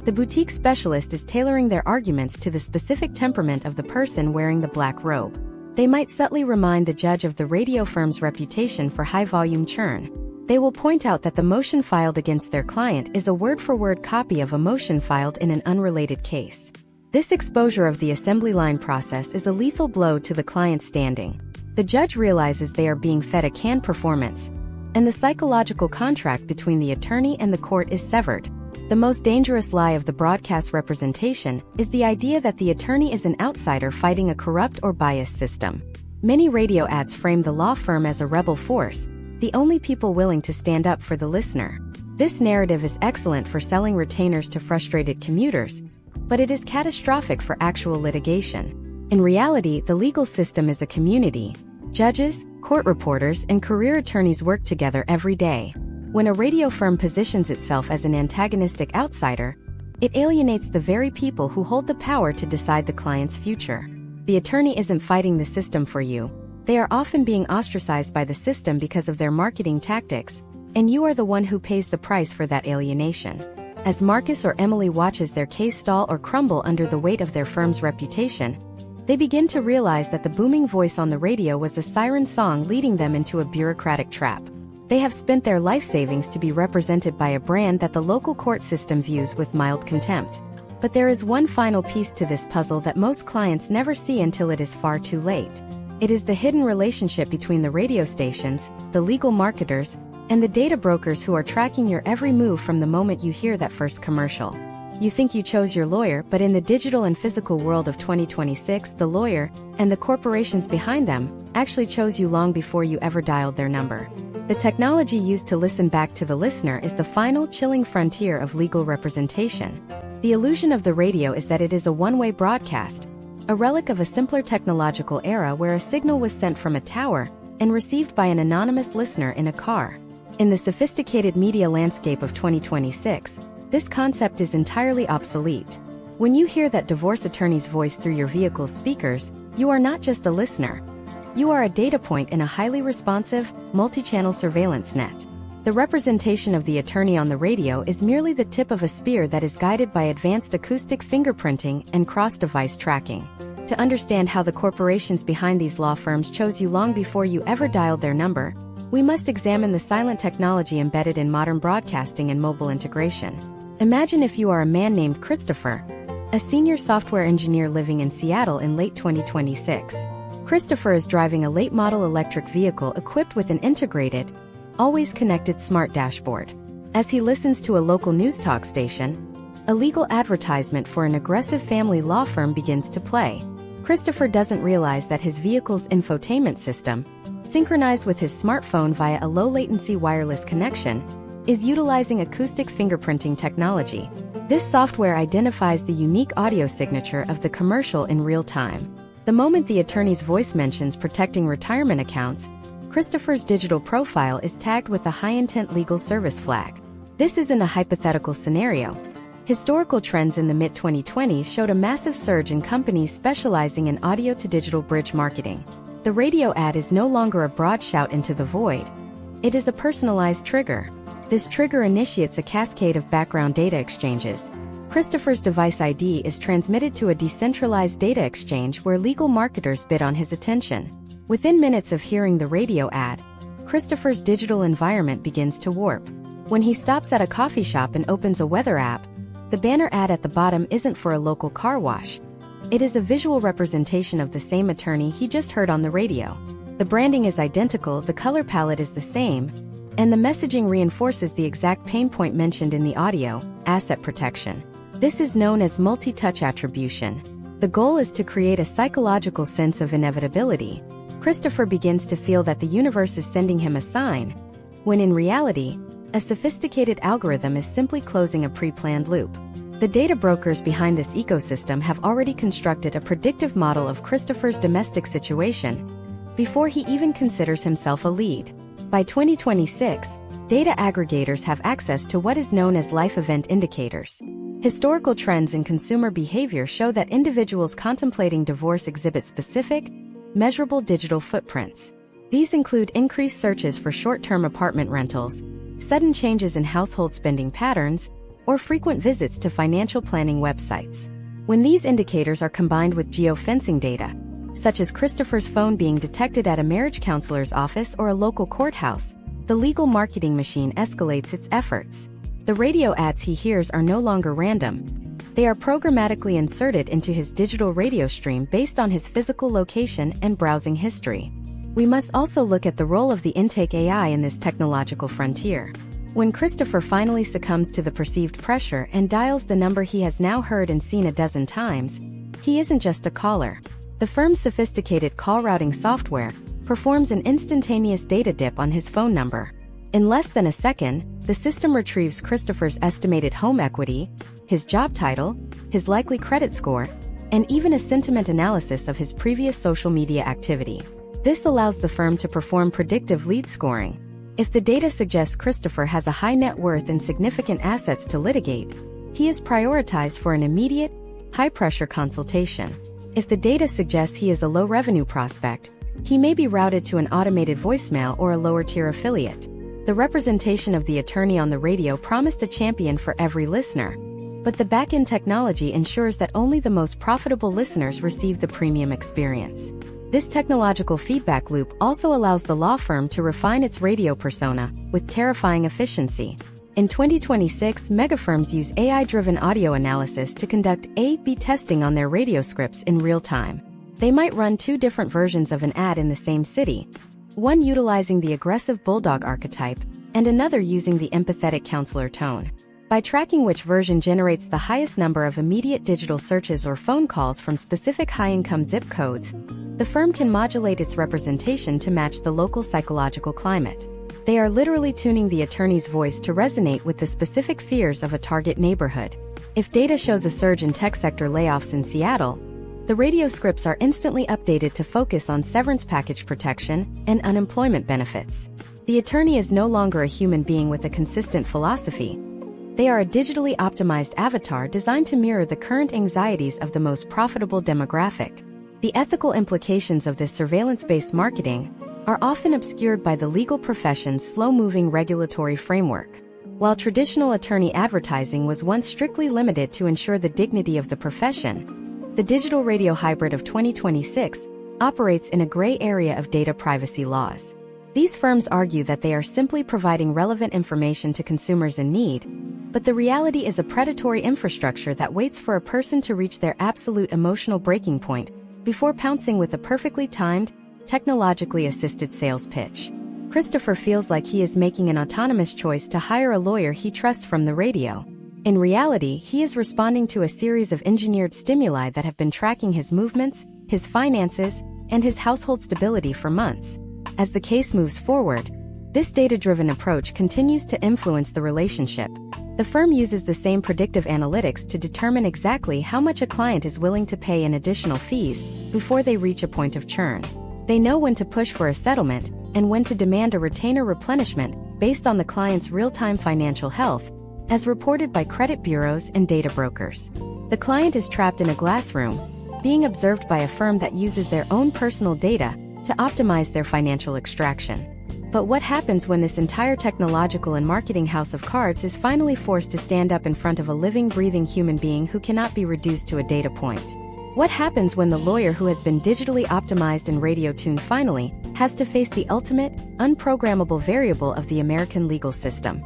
The boutique specialist is tailoring their arguments to the specific temperament of the person wearing the black robe. They might subtly remind the judge of the radio firm's reputation for high-volume churn. They will point out that the motion filed against their client is a word-for-word copy of a motion filed in an unrelated case. This exposure of the assembly line process is a lethal blow to the client's standing. The judge realizes they are being fed a canned performance, and the psychological contract between the attorney and the court is severed. The most dangerous lie of the broadcast representation is the idea that the attorney is an outsider fighting a corrupt or biased system. Many radio ads frame the law firm as a rebel force, the only people willing to stand up for the listener. This narrative is excellent for selling retainers to frustrated commuters, but it is catastrophic for actual litigation. In reality, the legal system is a community. Judges, court reporters, and career attorneys work together every day. When a radio firm positions itself as an antagonistic outsider, it alienates the very people who hold the power to decide the client's future. The attorney isn't fighting the system for you. They are often being ostracized by the system because of their marketing tactics, and you are the one who pays the price for that alienation. As Marcus or Emily watches their case stall or crumble under the weight of their firm's reputation, They begin to realize that the booming voice on the radio was a siren song leading them into a bureaucratic trap. They have spent their life savings to be represented by a brand that the local court system views with mild contempt. But there is one final piece to this puzzle that most clients never see until it is far too late. It is the hidden relationship between the radio stations, the legal marketers, and the data brokers who are tracking your every move from the moment you hear that first commercial. You think you chose your lawyer, but in the digital and physical world of 2026, the lawyer, and the corporations behind them, actually chose you long before you ever dialed their number. The technology used to listen back to the listener is the final, chilling frontier of legal representation. The illusion of the radio is that it is a one-way broadcast, a relic of a simpler technological era where a signal was sent from a tower and received by an anonymous listener in a car. In the sophisticated media landscape of 2026, this concept is entirely obsolete. When you hear that divorce attorney's voice through your vehicle's speakers, you are not just a listener. You are a data point in a highly responsive, multi-channel surveillance net. The representation of the attorney on the radio is merely the tip of a spear that is guided by advanced acoustic fingerprinting and cross-device tracking. To understand how the corporations behind these law firms chose you long before you ever dialed their number, we must examine the silent technology embedded in modern broadcasting and mobile integration. Imagine if you are a man named Christopher, a senior software engineer living in Seattle in late 2026. Christopher is driving a late-model electric vehicle equipped with an integrated, always-connected smart dashboard. As he listens to a local news talk station, a legal advertisement for an aggressive family law firm begins to play. Christopher doesn't realize that his vehicle's infotainment system, synchronized with his smartphone via a low-latency wireless connection, is utilizing acoustic fingerprinting technology. This software identifies the unique audio signature of the commercial in real time. The moment the attorney's voice mentions protecting retirement accounts, Christopher's digital profile is tagged with a high-intent legal service flag. This isn't a hypothetical scenario. Historical trends in the mid-2020s showed a massive surge in companies specializing in audio-to-digital bridge marketing. The radio ad is no longer a broad shout into the void. It is a personalized trigger. This trigger initiates a cascade of background data exchanges. Christopher's device ID is transmitted to a decentralized data exchange where legal marketers bid on his attention. Within minutes of hearing the radio ad, Christopher's digital environment begins to warp. When he stops at a coffee shop and opens a weather app, the banner ad at the bottom isn't for a local car wash. It is a visual representation of the same attorney he just heard on the radio. The branding is identical, the color palette is the same, and the messaging reinforces the exact pain point mentioned in the audio: asset protection. This is known as multi-touch attribution. The goal is to create a psychological sense of inevitability. Christopher begins to feel that the universe is sending him a sign, when in reality, a sophisticated algorithm is simply closing a pre-planned loop. The data brokers behind this ecosystem have already constructed a predictive model of Christopher's domestic situation before he even considers himself a lead. By 2026, data aggregators have access to what is known as life event indicators. Historical trends in consumer behavior show that individuals contemplating divorce exhibit specific, measurable digital footprints. These include increased searches for short-term apartment rentals, sudden changes in household spending patterns, or frequent visits to financial planning websites. When these indicators are combined with geofencing data, such as Christopher's phone being detected at a marriage counselor's office or a local courthouse, the legal marketing machine escalates its efforts. The radio ads he hears are no longer random. They are programmatically inserted into his digital radio stream based on his physical location and browsing history. We must also look at the role of the intake AI in this technological frontier. When Christopher finally succumbs to the perceived pressure and dials the number he has now heard and seen a dozen times, he isn't just a caller. The firm's sophisticated call routing software performs an instantaneous data dip on his phone number. In less than a second, the system retrieves Christopher's estimated home equity, his job title, his likely credit score, and even a sentiment analysis of his previous social media activity. This allows the firm to perform predictive lead scoring. If the data suggests Christopher has a high net worth and significant assets to litigate, he is prioritized for an immediate, high-pressure consultation. If the data suggests he is a low-revenue prospect, he may be routed to an automated voicemail or a lower-tier affiliate. The representation of the attorney on the radio promised a champion for every listener. but the back-end technology ensures that only the most profitable listeners receive the premium experience. This technological feedback loop also allows the law firm to refine its radio persona with terrifying efficiency. In 2026, megafirms use AI-driven audio analysis to conduct A/B testing on their radio scripts in real time. They might run two different versions of an ad in the same city, one utilizing the aggressive bulldog archetype and another using the empathetic counselor tone. By tracking which version generates the highest number of immediate digital searches or phone calls from specific high-income zip codes, the firm can modulate its representation to match the local psychological climate. They are literally tuning the attorney's voice to resonate with the specific fears of a target neighborhood. If data shows a surge in tech sector layoffs in Seattle, the radio scripts are instantly updated to focus on severance package protection and unemployment benefits. The attorney is no longer a human being with a consistent philosophy. They are a digitally optimized avatar designed to mirror the current anxieties of the most profitable demographic. The ethical implications of this surveillance-based marketing are often obscured by the legal profession's slow-moving regulatory framework. While traditional attorney advertising was once strictly limited to ensure the dignity of the profession, the digital radio hybrid of 2026 operates in a gray area of data privacy laws. These firms argue that they are simply providing relevant information to consumers in need, but the reality is a predatory infrastructure that waits for a person to reach their absolute emotional breaking point before pouncing with a perfectly timed, technologically assisted sales pitch. Christopher feels like he is making an autonomous choice to hire a lawyer he trusts from the radio. In reality, he is responding to a series of engineered stimuli that have been tracking his movements, his finances, and his household stability for months. As the case moves forward, this data-driven approach continues to influence the relationship. The firm uses the same predictive analytics to determine exactly how much a client is willing to pay in additional fees before they reach a point of churn. They know when to push for a settlement and when to demand a retainer replenishment based on the client's real-time financial health, as reported by credit bureaus and data brokers. The client is trapped in a glass room, being observed by a firm that uses their own personal data to optimize their financial extraction. But what happens when this entire technological and marketing house of cards is finally forced to stand up in front of a living, breathing human being who cannot be reduced to a data point? What happens when the lawyer who has been digitally optimized and radio-tuned finally has to face the ultimate, unprogrammable variable of the American legal system?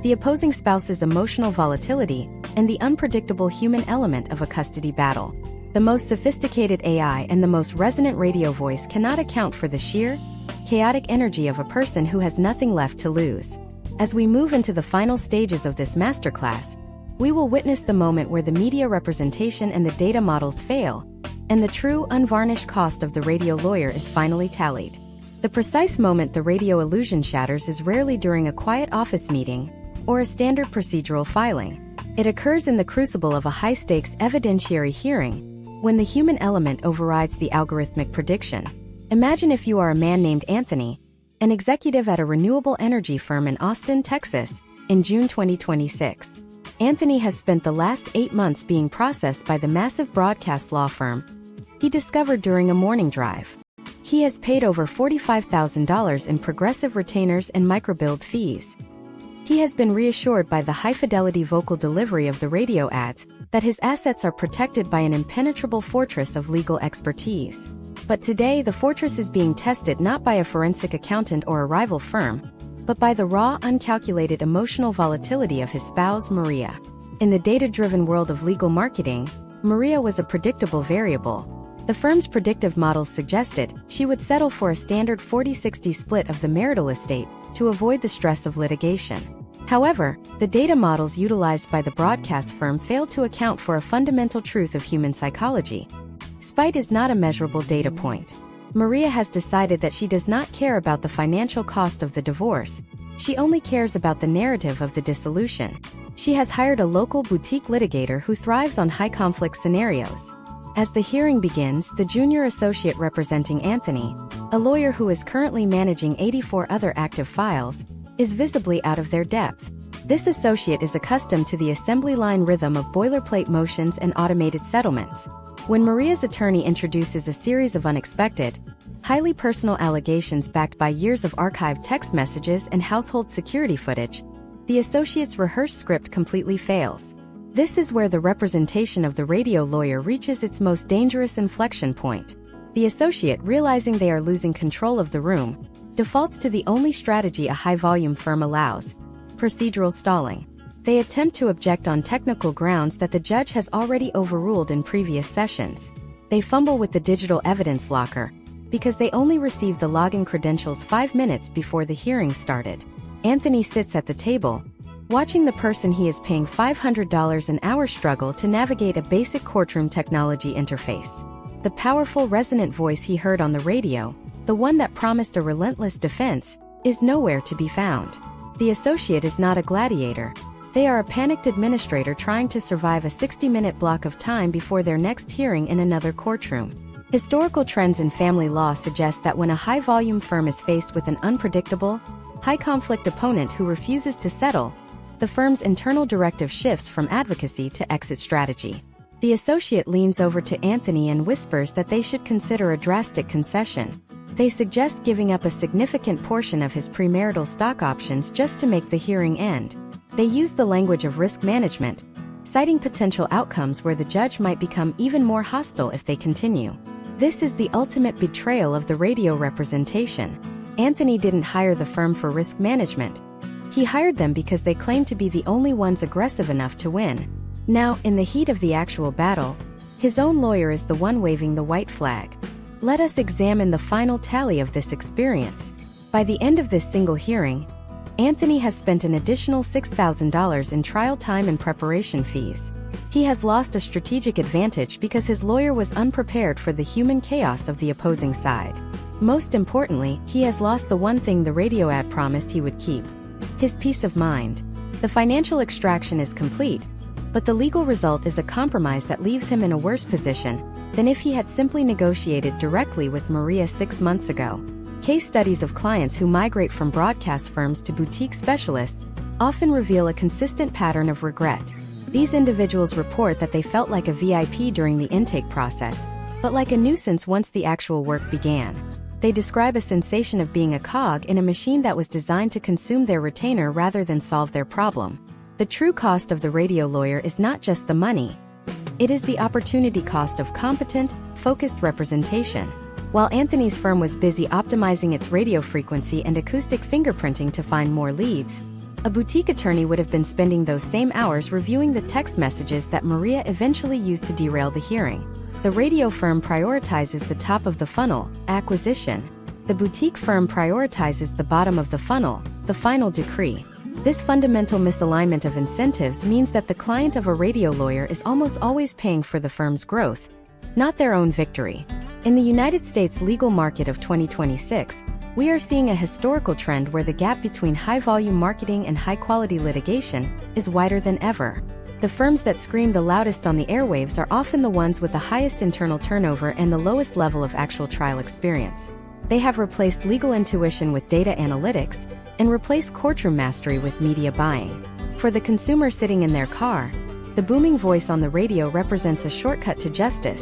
The opposing spouse's emotional volatility and the unpredictable human element of a custody battle. The most sophisticated AI and the most resonant radio voice cannot account for the sheer, chaotic energy of a person who has nothing left to lose. As we move into the final stages of this masterclass, we will witness the moment where the media representation and the data models fail, and the true, unvarnished cost of the radio lawyer is finally tallied. The precise moment the radio illusion shatters is rarely during a quiet office meeting or a standard procedural filing. It occurs in the crucible of a high-stakes evidentiary hearing, when the human element overrides the algorithmic prediction. Imagine if you are a man named Anthony, an executive at a renewable energy firm in Austin, Texas, in June 2026. Anthony has spent the last 8 months being processed by the massive broadcast law firm he discovered during a morning drive. He has paid over $45,000 in progressive retainers and microbilled fees. He has been reassured by the high-fidelity vocal delivery of the radio ads that his assets are protected by an impenetrable fortress of legal expertise. But today, the fortress is being tested not by a forensic accountant or a rival firm, but by the raw, uncalculated emotional volatility of his spouse, Maria. In the data-driven world of legal marketing, Maria was a predictable variable. The firm's predictive models suggested she would settle for a standard 40-60 split of the marital estate to avoid the stress of litigation. However, the data models utilized by the broadcast firm failed to account for a fundamental truth of human psychology. Spite is not a measurable data point. Maria has decided that she does not care about the financial cost of the divorce. She only cares about the narrative of the dissolution. She has hired a local boutique litigator who thrives on high-conflict scenarios. As the hearing begins, the junior associate representing Anthony, a lawyer who is currently managing 84 other active files, is visibly out of their depth. This associate is accustomed to the assembly line rhythm of boilerplate motions and automated settlements. When Maria's attorney introduces a series of unexpected, highly personal allegations backed by years of archived text messages and household security footage, the associate's rehearsed script completely fails. This is where the representation of the radio lawyer reaches its most dangerous inflection point. The associate, realizing they are losing control of the room, defaults to the only strategy a high-volume firm allows: procedural stalling. They attempt to object on technical grounds that the judge has already overruled in previous sessions. They fumble with the digital evidence locker, because they only received the login credentials 5 minutes before the hearing started. Anthony sits at the table, watching the person he is paying $500 an hour struggle to navigate a basic courtroom technology interface. The powerful, resonant voice he heard on the radio, the one that promised a relentless defense, is nowhere to be found. The associate is not a gladiator. They are a panicked administrator trying to survive a 60-minute block of time before their next hearing in another courtroom. Historical trends in family law suggest that when a high-volume firm is faced with an unpredictable, high-conflict opponent who refuses to settle, the firm's internal directive shifts from advocacy to exit strategy. The associate leans over to Anthony and whispers that they should consider a drastic concession. They suggest giving up a significant portion of his premarital stock options just to make the hearing end. They use the language of risk management, citing potential outcomes where the judge might become even more hostile if they continue. This is the ultimate betrayal of the radio representation. Anthony didn't hire the firm for risk management. He hired them because they claimed to be the only ones aggressive enough to win. Now, in the heat of the actual battle, his own lawyer is the one waving the white flag. Let us examine the final tally of this experience. By the end of this single hearing, Anthony has spent an additional $6,000 in trial time and preparation fees. He has lost a strategic advantage because his lawyer was unprepared for the human chaos of the opposing side. Most importantly, he has lost the one thing the radio ad promised he would keep: his peace of mind. The financial extraction is complete, but the legal result is a compromise that leaves him in a worse position than if he had simply negotiated directly with Maria 6 months ago. Case studies of clients who migrate from broadcast firms to boutique specialists often reveal a consistent pattern of regret. These individuals report that they felt like a VIP during the intake process, but like a nuisance once the actual work began. They describe a sensation of being a cog in a machine that was designed to consume their retainer rather than solve their problem. The true cost of the radio lawyer is not just the money. It is the opportunity cost of competent, focused representation. While Anthony's firm was busy optimizing its radio frequency and acoustic fingerprinting to find more leads, a boutique attorney would have been spending those same hours reviewing the text messages that Maria eventually used to derail the hearing. The radio firm prioritizes the top of the funnel, acquisition. The boutique firm prioritizes the bottom of the funnel, the final decree. This fundamental misalignment of incentives means that the client of a radio lawyer is almost always paying for the firm's growth, not their own victory. In the United States legal market of 2026, we are seeing a historical trend where the gap between high-volume marketing and high-quality litigation is wider than ever. The firms that scream the loudest on the airwaves are often the ones with the highest internal turnover and the lowest level of actual trial experience. They have replaced legal intuition with data analytics and replaced courtroom mastery with media buying. For the consumer sitting in their car, the booming voice on the radio represents a shortcut to justice,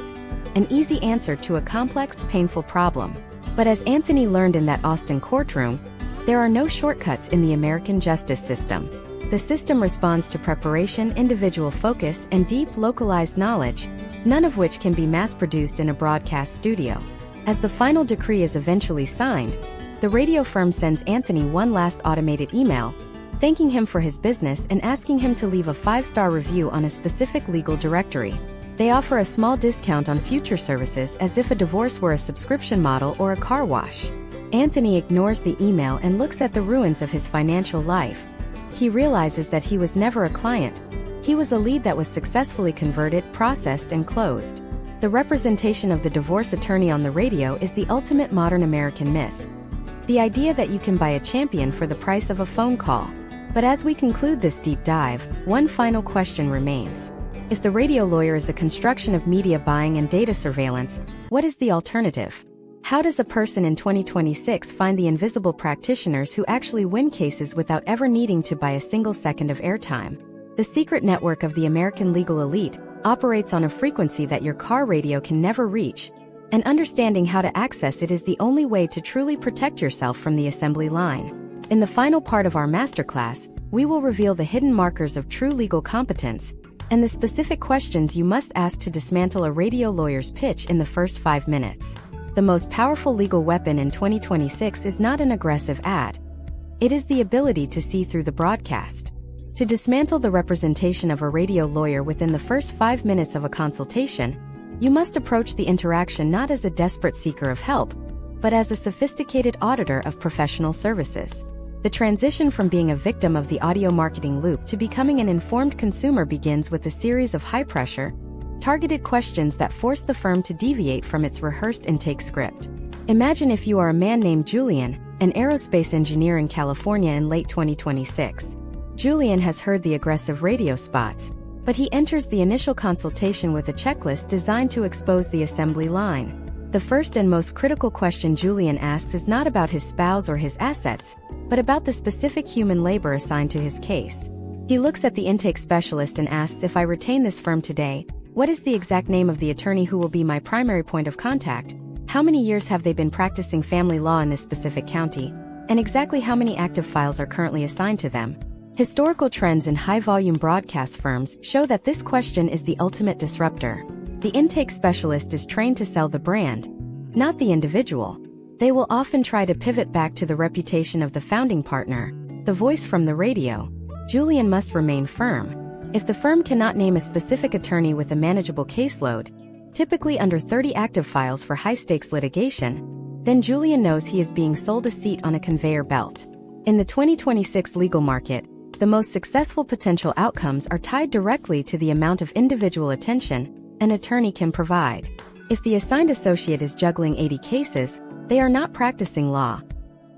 an easy answer to a complex, painful problem. But as Anthony learned in that Austin courtroom, there are no shortcuts in the American justice system. The system responds to preparation, individual focus, and deep, localized knowledge, none of which can be mass-produced in a broadcast studio. As the final decree is eventually signed, the radio firm sends Anthony one last automated email, thanking him for his business and asking him to leave a 5-star review on a specific legal directory. They offer a small discount on future services as if a divorce were a subscription model or a car wash. Anthony ignores the email and looks at the ruins of his financial life. He realizes that he was never a client. He was a lead that was successfully converted, processed, and closed. The representation of the divorce attorney on the radio is the ultimate modern American myth. The idea that you can buy a champion for the price of a phone call. But as we conclude this deep dive, one final question remains. If the radio lawyer is a construction of media buying and data surveillance, what is the alternative? How does a person in 2026 find the invisible practitioners who actually win cases without ever needing to buy a single second of airtime? The secret network of the American legal elite operates on a frequency that your car radio can never reach, and understanding how to access it is the only way to truly protect yourself from the assembly line. In the final part of our masterclass, we will reveal the hidden markers of true legal competence, and the specific questions you must ask to dismantle a radio lawyer's pitch in the first 5 minutes. The most powerful legal weapon in 2026 is not an aggressive ad. It is the ability to see through the broadcast. To dismantle the representation of a radio lawyer within the first 5 minutes of a consultation, you must approach the interaction not as a desperate seeker of help, but as a sophisticated auditor of professional services. The transition from being a victim of the audio marketing loop to becoming an informed consumer begins with a series of high-pressure, targeted questions that force the firm to deviate from its rehearsed intake script. Imagine if you are a man named Julian, an aerospace engineer in California in late 2026. Julian has heard the aggressive radio spots, but he enters the initial consultation with a checklist designed to expose the assembly line. The first and most critical question Julian asks is not about his spouse or his assets, but about the specific human labor assigned to his case. He looks at the intake specialist and asks, if I retain this firm today, what is the exact name of the attorney who will be my primary point of contact? How many years have they been practicing family law in this specific county? And exactly how many active files are currently assigned to them? Historical trends in high-volume broadcast firms show that this question is the ultimate disruptor. The intake specialist is trained to sell the brand, not the individual. They will often try to pivot back to the reputation of the founding partner, the voice from the radio. Julian must remain firm. If the firm cannot name a specific attorney with a manageable caseload, typically under 30 active files for high-stakes litigation, then Julian knows he is being sold a seat on a conveyor belt. In the 2026 legal market, the most successful potential outcomes are tied directly to the amount of individual attention an attorney can provide. If the assigned associate is juggling 80 cases, they are not practicing law.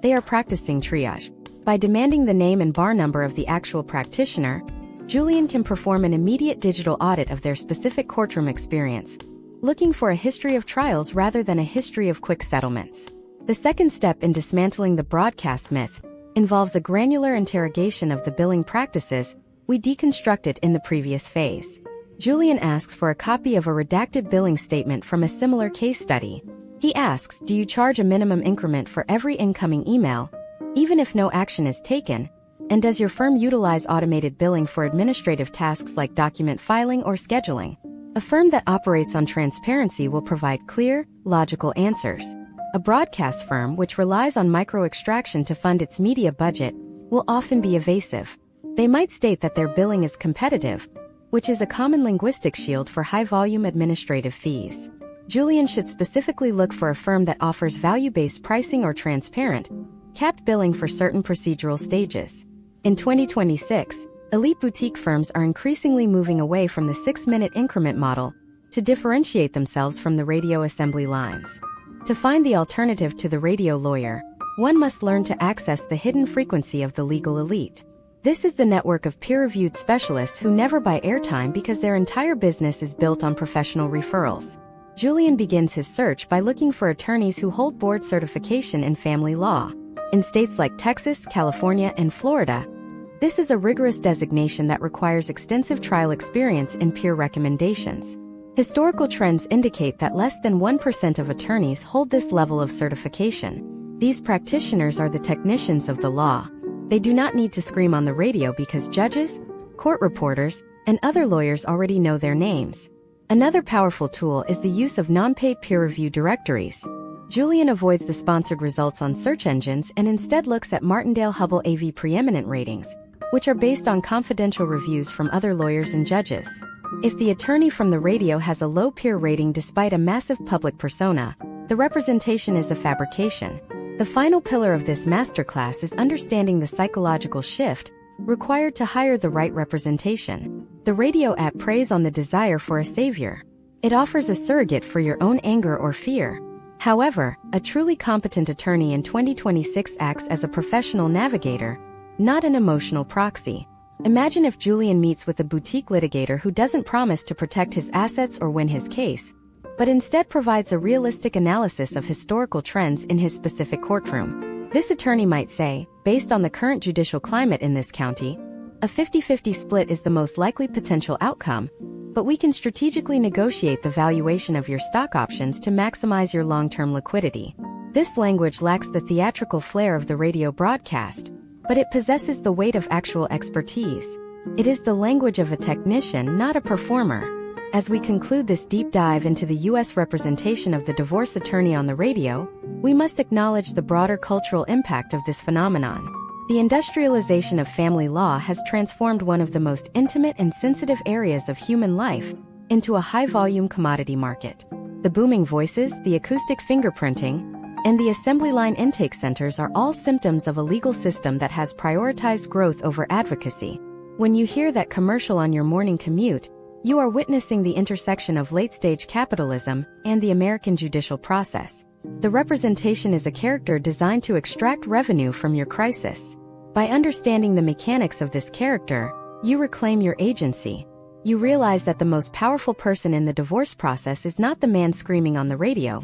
They are practicing triage. By demanding the name and bar number of the actual practitioner, Julian can perform an immediate digital audit of their specific courtroom experience, looking for a history of trials rather than a history of quick settlements. The second step in dismantling the broadcast myth involves a granular interrogation of the billing practices we deconstructed in the previous phase. Julian asks for a copy of a redacted billing statement from a similar case study. He asks, do you charge a minimum increment for every incoming email, even if no action is taken? And does your firm utilize automated billing for administrative tasks like document filing or scheduling? A firm that operates on transparency will provide clear, logical answers. A broadcast firm which relies on micro-extraction to fund its media budget will often be evasive. They might state that their billing is competitive, which is a common linguistic shield for high-volume administrative fees. Julian should specifically look for a firm that offers value-based pricing or transparent, capped billing for certain procedural stages. In 2026, elite boutique firms are increasingly moving away from the 6-minute increment model to differentiate themselves from the radio assembly lines. To find the alternative to the radio lawyer, one must learn to access the hidden frequency of the legal elite. This is the network of peer-reviewed specialists who never buy airtime because their entire business is built on professional referrals. Julian begins his search by looking for attorneys who hold board certification in family law. In states like Texas, California, and Florida, this is a rigorous designation that requires extensive trial experience and peer recommendations. Historical trends indicate that less than 1% of attorneys hold this level of certification. These practitioners are the technicians of the law. They do not need to scream on the radio because judges, court reporters, and other lawyers already know their names. Another powerful tool is the use of non-paid peer review directories. Julian avoids the sponsored results on search engines and instead looks at Martindale-Hubbell AV preeminent ratings, which are based on confidential reviews from other lawyers and judges. If the attorney from the radio has a low peer rating despite a massive public persona, the representation is a fabrication. The final pillar of this masterclass is understanding the psychological shift required to hire the right representation. The radio app preys on the desire for a savior. It offers a surrogate for your own anger or fear. However, a truly competent attorney in 2026 acts as a professional navigator, not an emotional proxy. Imagine if Julian meets with a boutique litigator who doesn't promise to protect his assets or win his case, but instead provides a realistic analysis of historical trends in his specific courtroom. This attorney might say, based on the current judicial climate in this county, a 50-50 split is the most likely potential outcome, but we can strategically negotiate the valuation of your stock options to maximize your long-term liquidity. This language lacks the theatrical flair of the radio broadcast, but it possesses the weight of actual expertise. It is the language of a technician, not a performer. As we conclude this deep dive into the U.S. representation of the divorce attorney on the radio, we must acknowledge the broader cultural impact of this phenomenon. The industrialization of family law has transformed one of the most intimate and sensitive areas of human life into a high-volume commodity market. The booming voices, the acoustic fingerprinting, and the assembly line intake centers are all symptoms of a legal system that has prioritized growth over advocacy. When you hear that commercial on your morning commute, you are witnessing the intersection of late-stage capitalism and the American judicial process. The representation is a character designed to extract revenue from your crisis. By understanding the mechanics of this character, you reclaim your agency. You realize that the most powerful person in the divorce process is not the man screaming on the radio,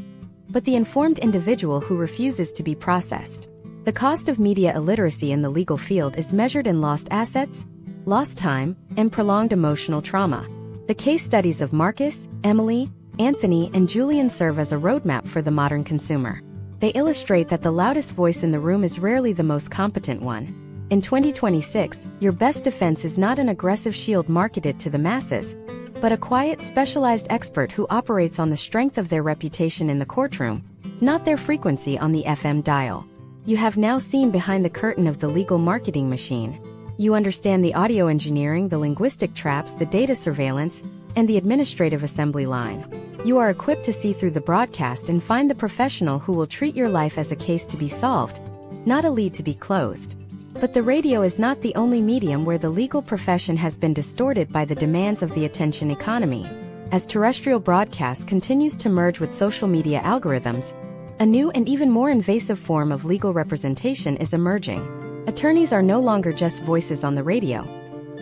but the informed individual who refuses to be processed. The cost of media illiteracy in the legal field is measured in lost assets, lost time, and prolonged emotional trauma. The case studies of Marcus, Emily, Anthony, and Julian serve as a roadmap for the modern consumer. They illustrate that the loudest voice in the room is rarely the most competent one. In 2026, your best defense is not an aggressive shield marketed to the masses, but a quiet, specialized expert who operates on the strength of their reputation in the courtroom, not their frequency on the FM dial. You have now seen behind the curtain of the legal marketing machine. You understand the audio engineering, the linguistic traps, the data surveillance, and the administrative assembly line. You are equipped to see through the broadcast and find the professional who will treat your life as a case to be solved, not a lead to be closed. But the radio is not the only medium where the legal profession has been distorted by the demands of the attention economy. As terrestrial broadcast continues to merge with social media algorithms, a new and even more invasive form of legal representation is emerging. Attorneys are no longer just voices on the radio.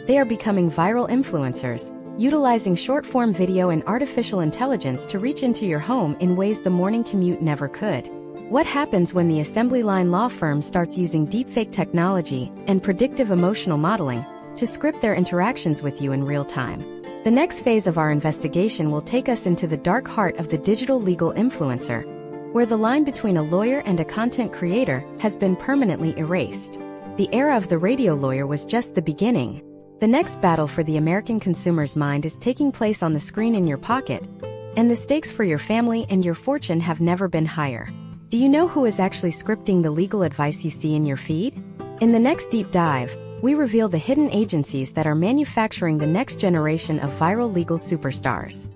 They are becoming viral influencers, utilizing short-form video and artificial intelligence to reach into your home in ways the morning commute never could. What happens when the assembly line law firm starts using deepfake technology and predictive emotional modeling to script their interactions with you in real time? The next phase of our investigation will take us into the dark heart of the digital legal influencer, where the line between a lawyer and a content creator has been permanently erased. The era of the radio lawyer was just the beginning. The next battle for the American consumer's mind is taking place on the screen in your pocket, and the stakes for your family and your fortune have never been higher. Do you know who is actually scripting the legal advice you see in your feed? In the next deep dive, we reveal the hidden agencies that are manufacturing the next generation of viral legal superstars.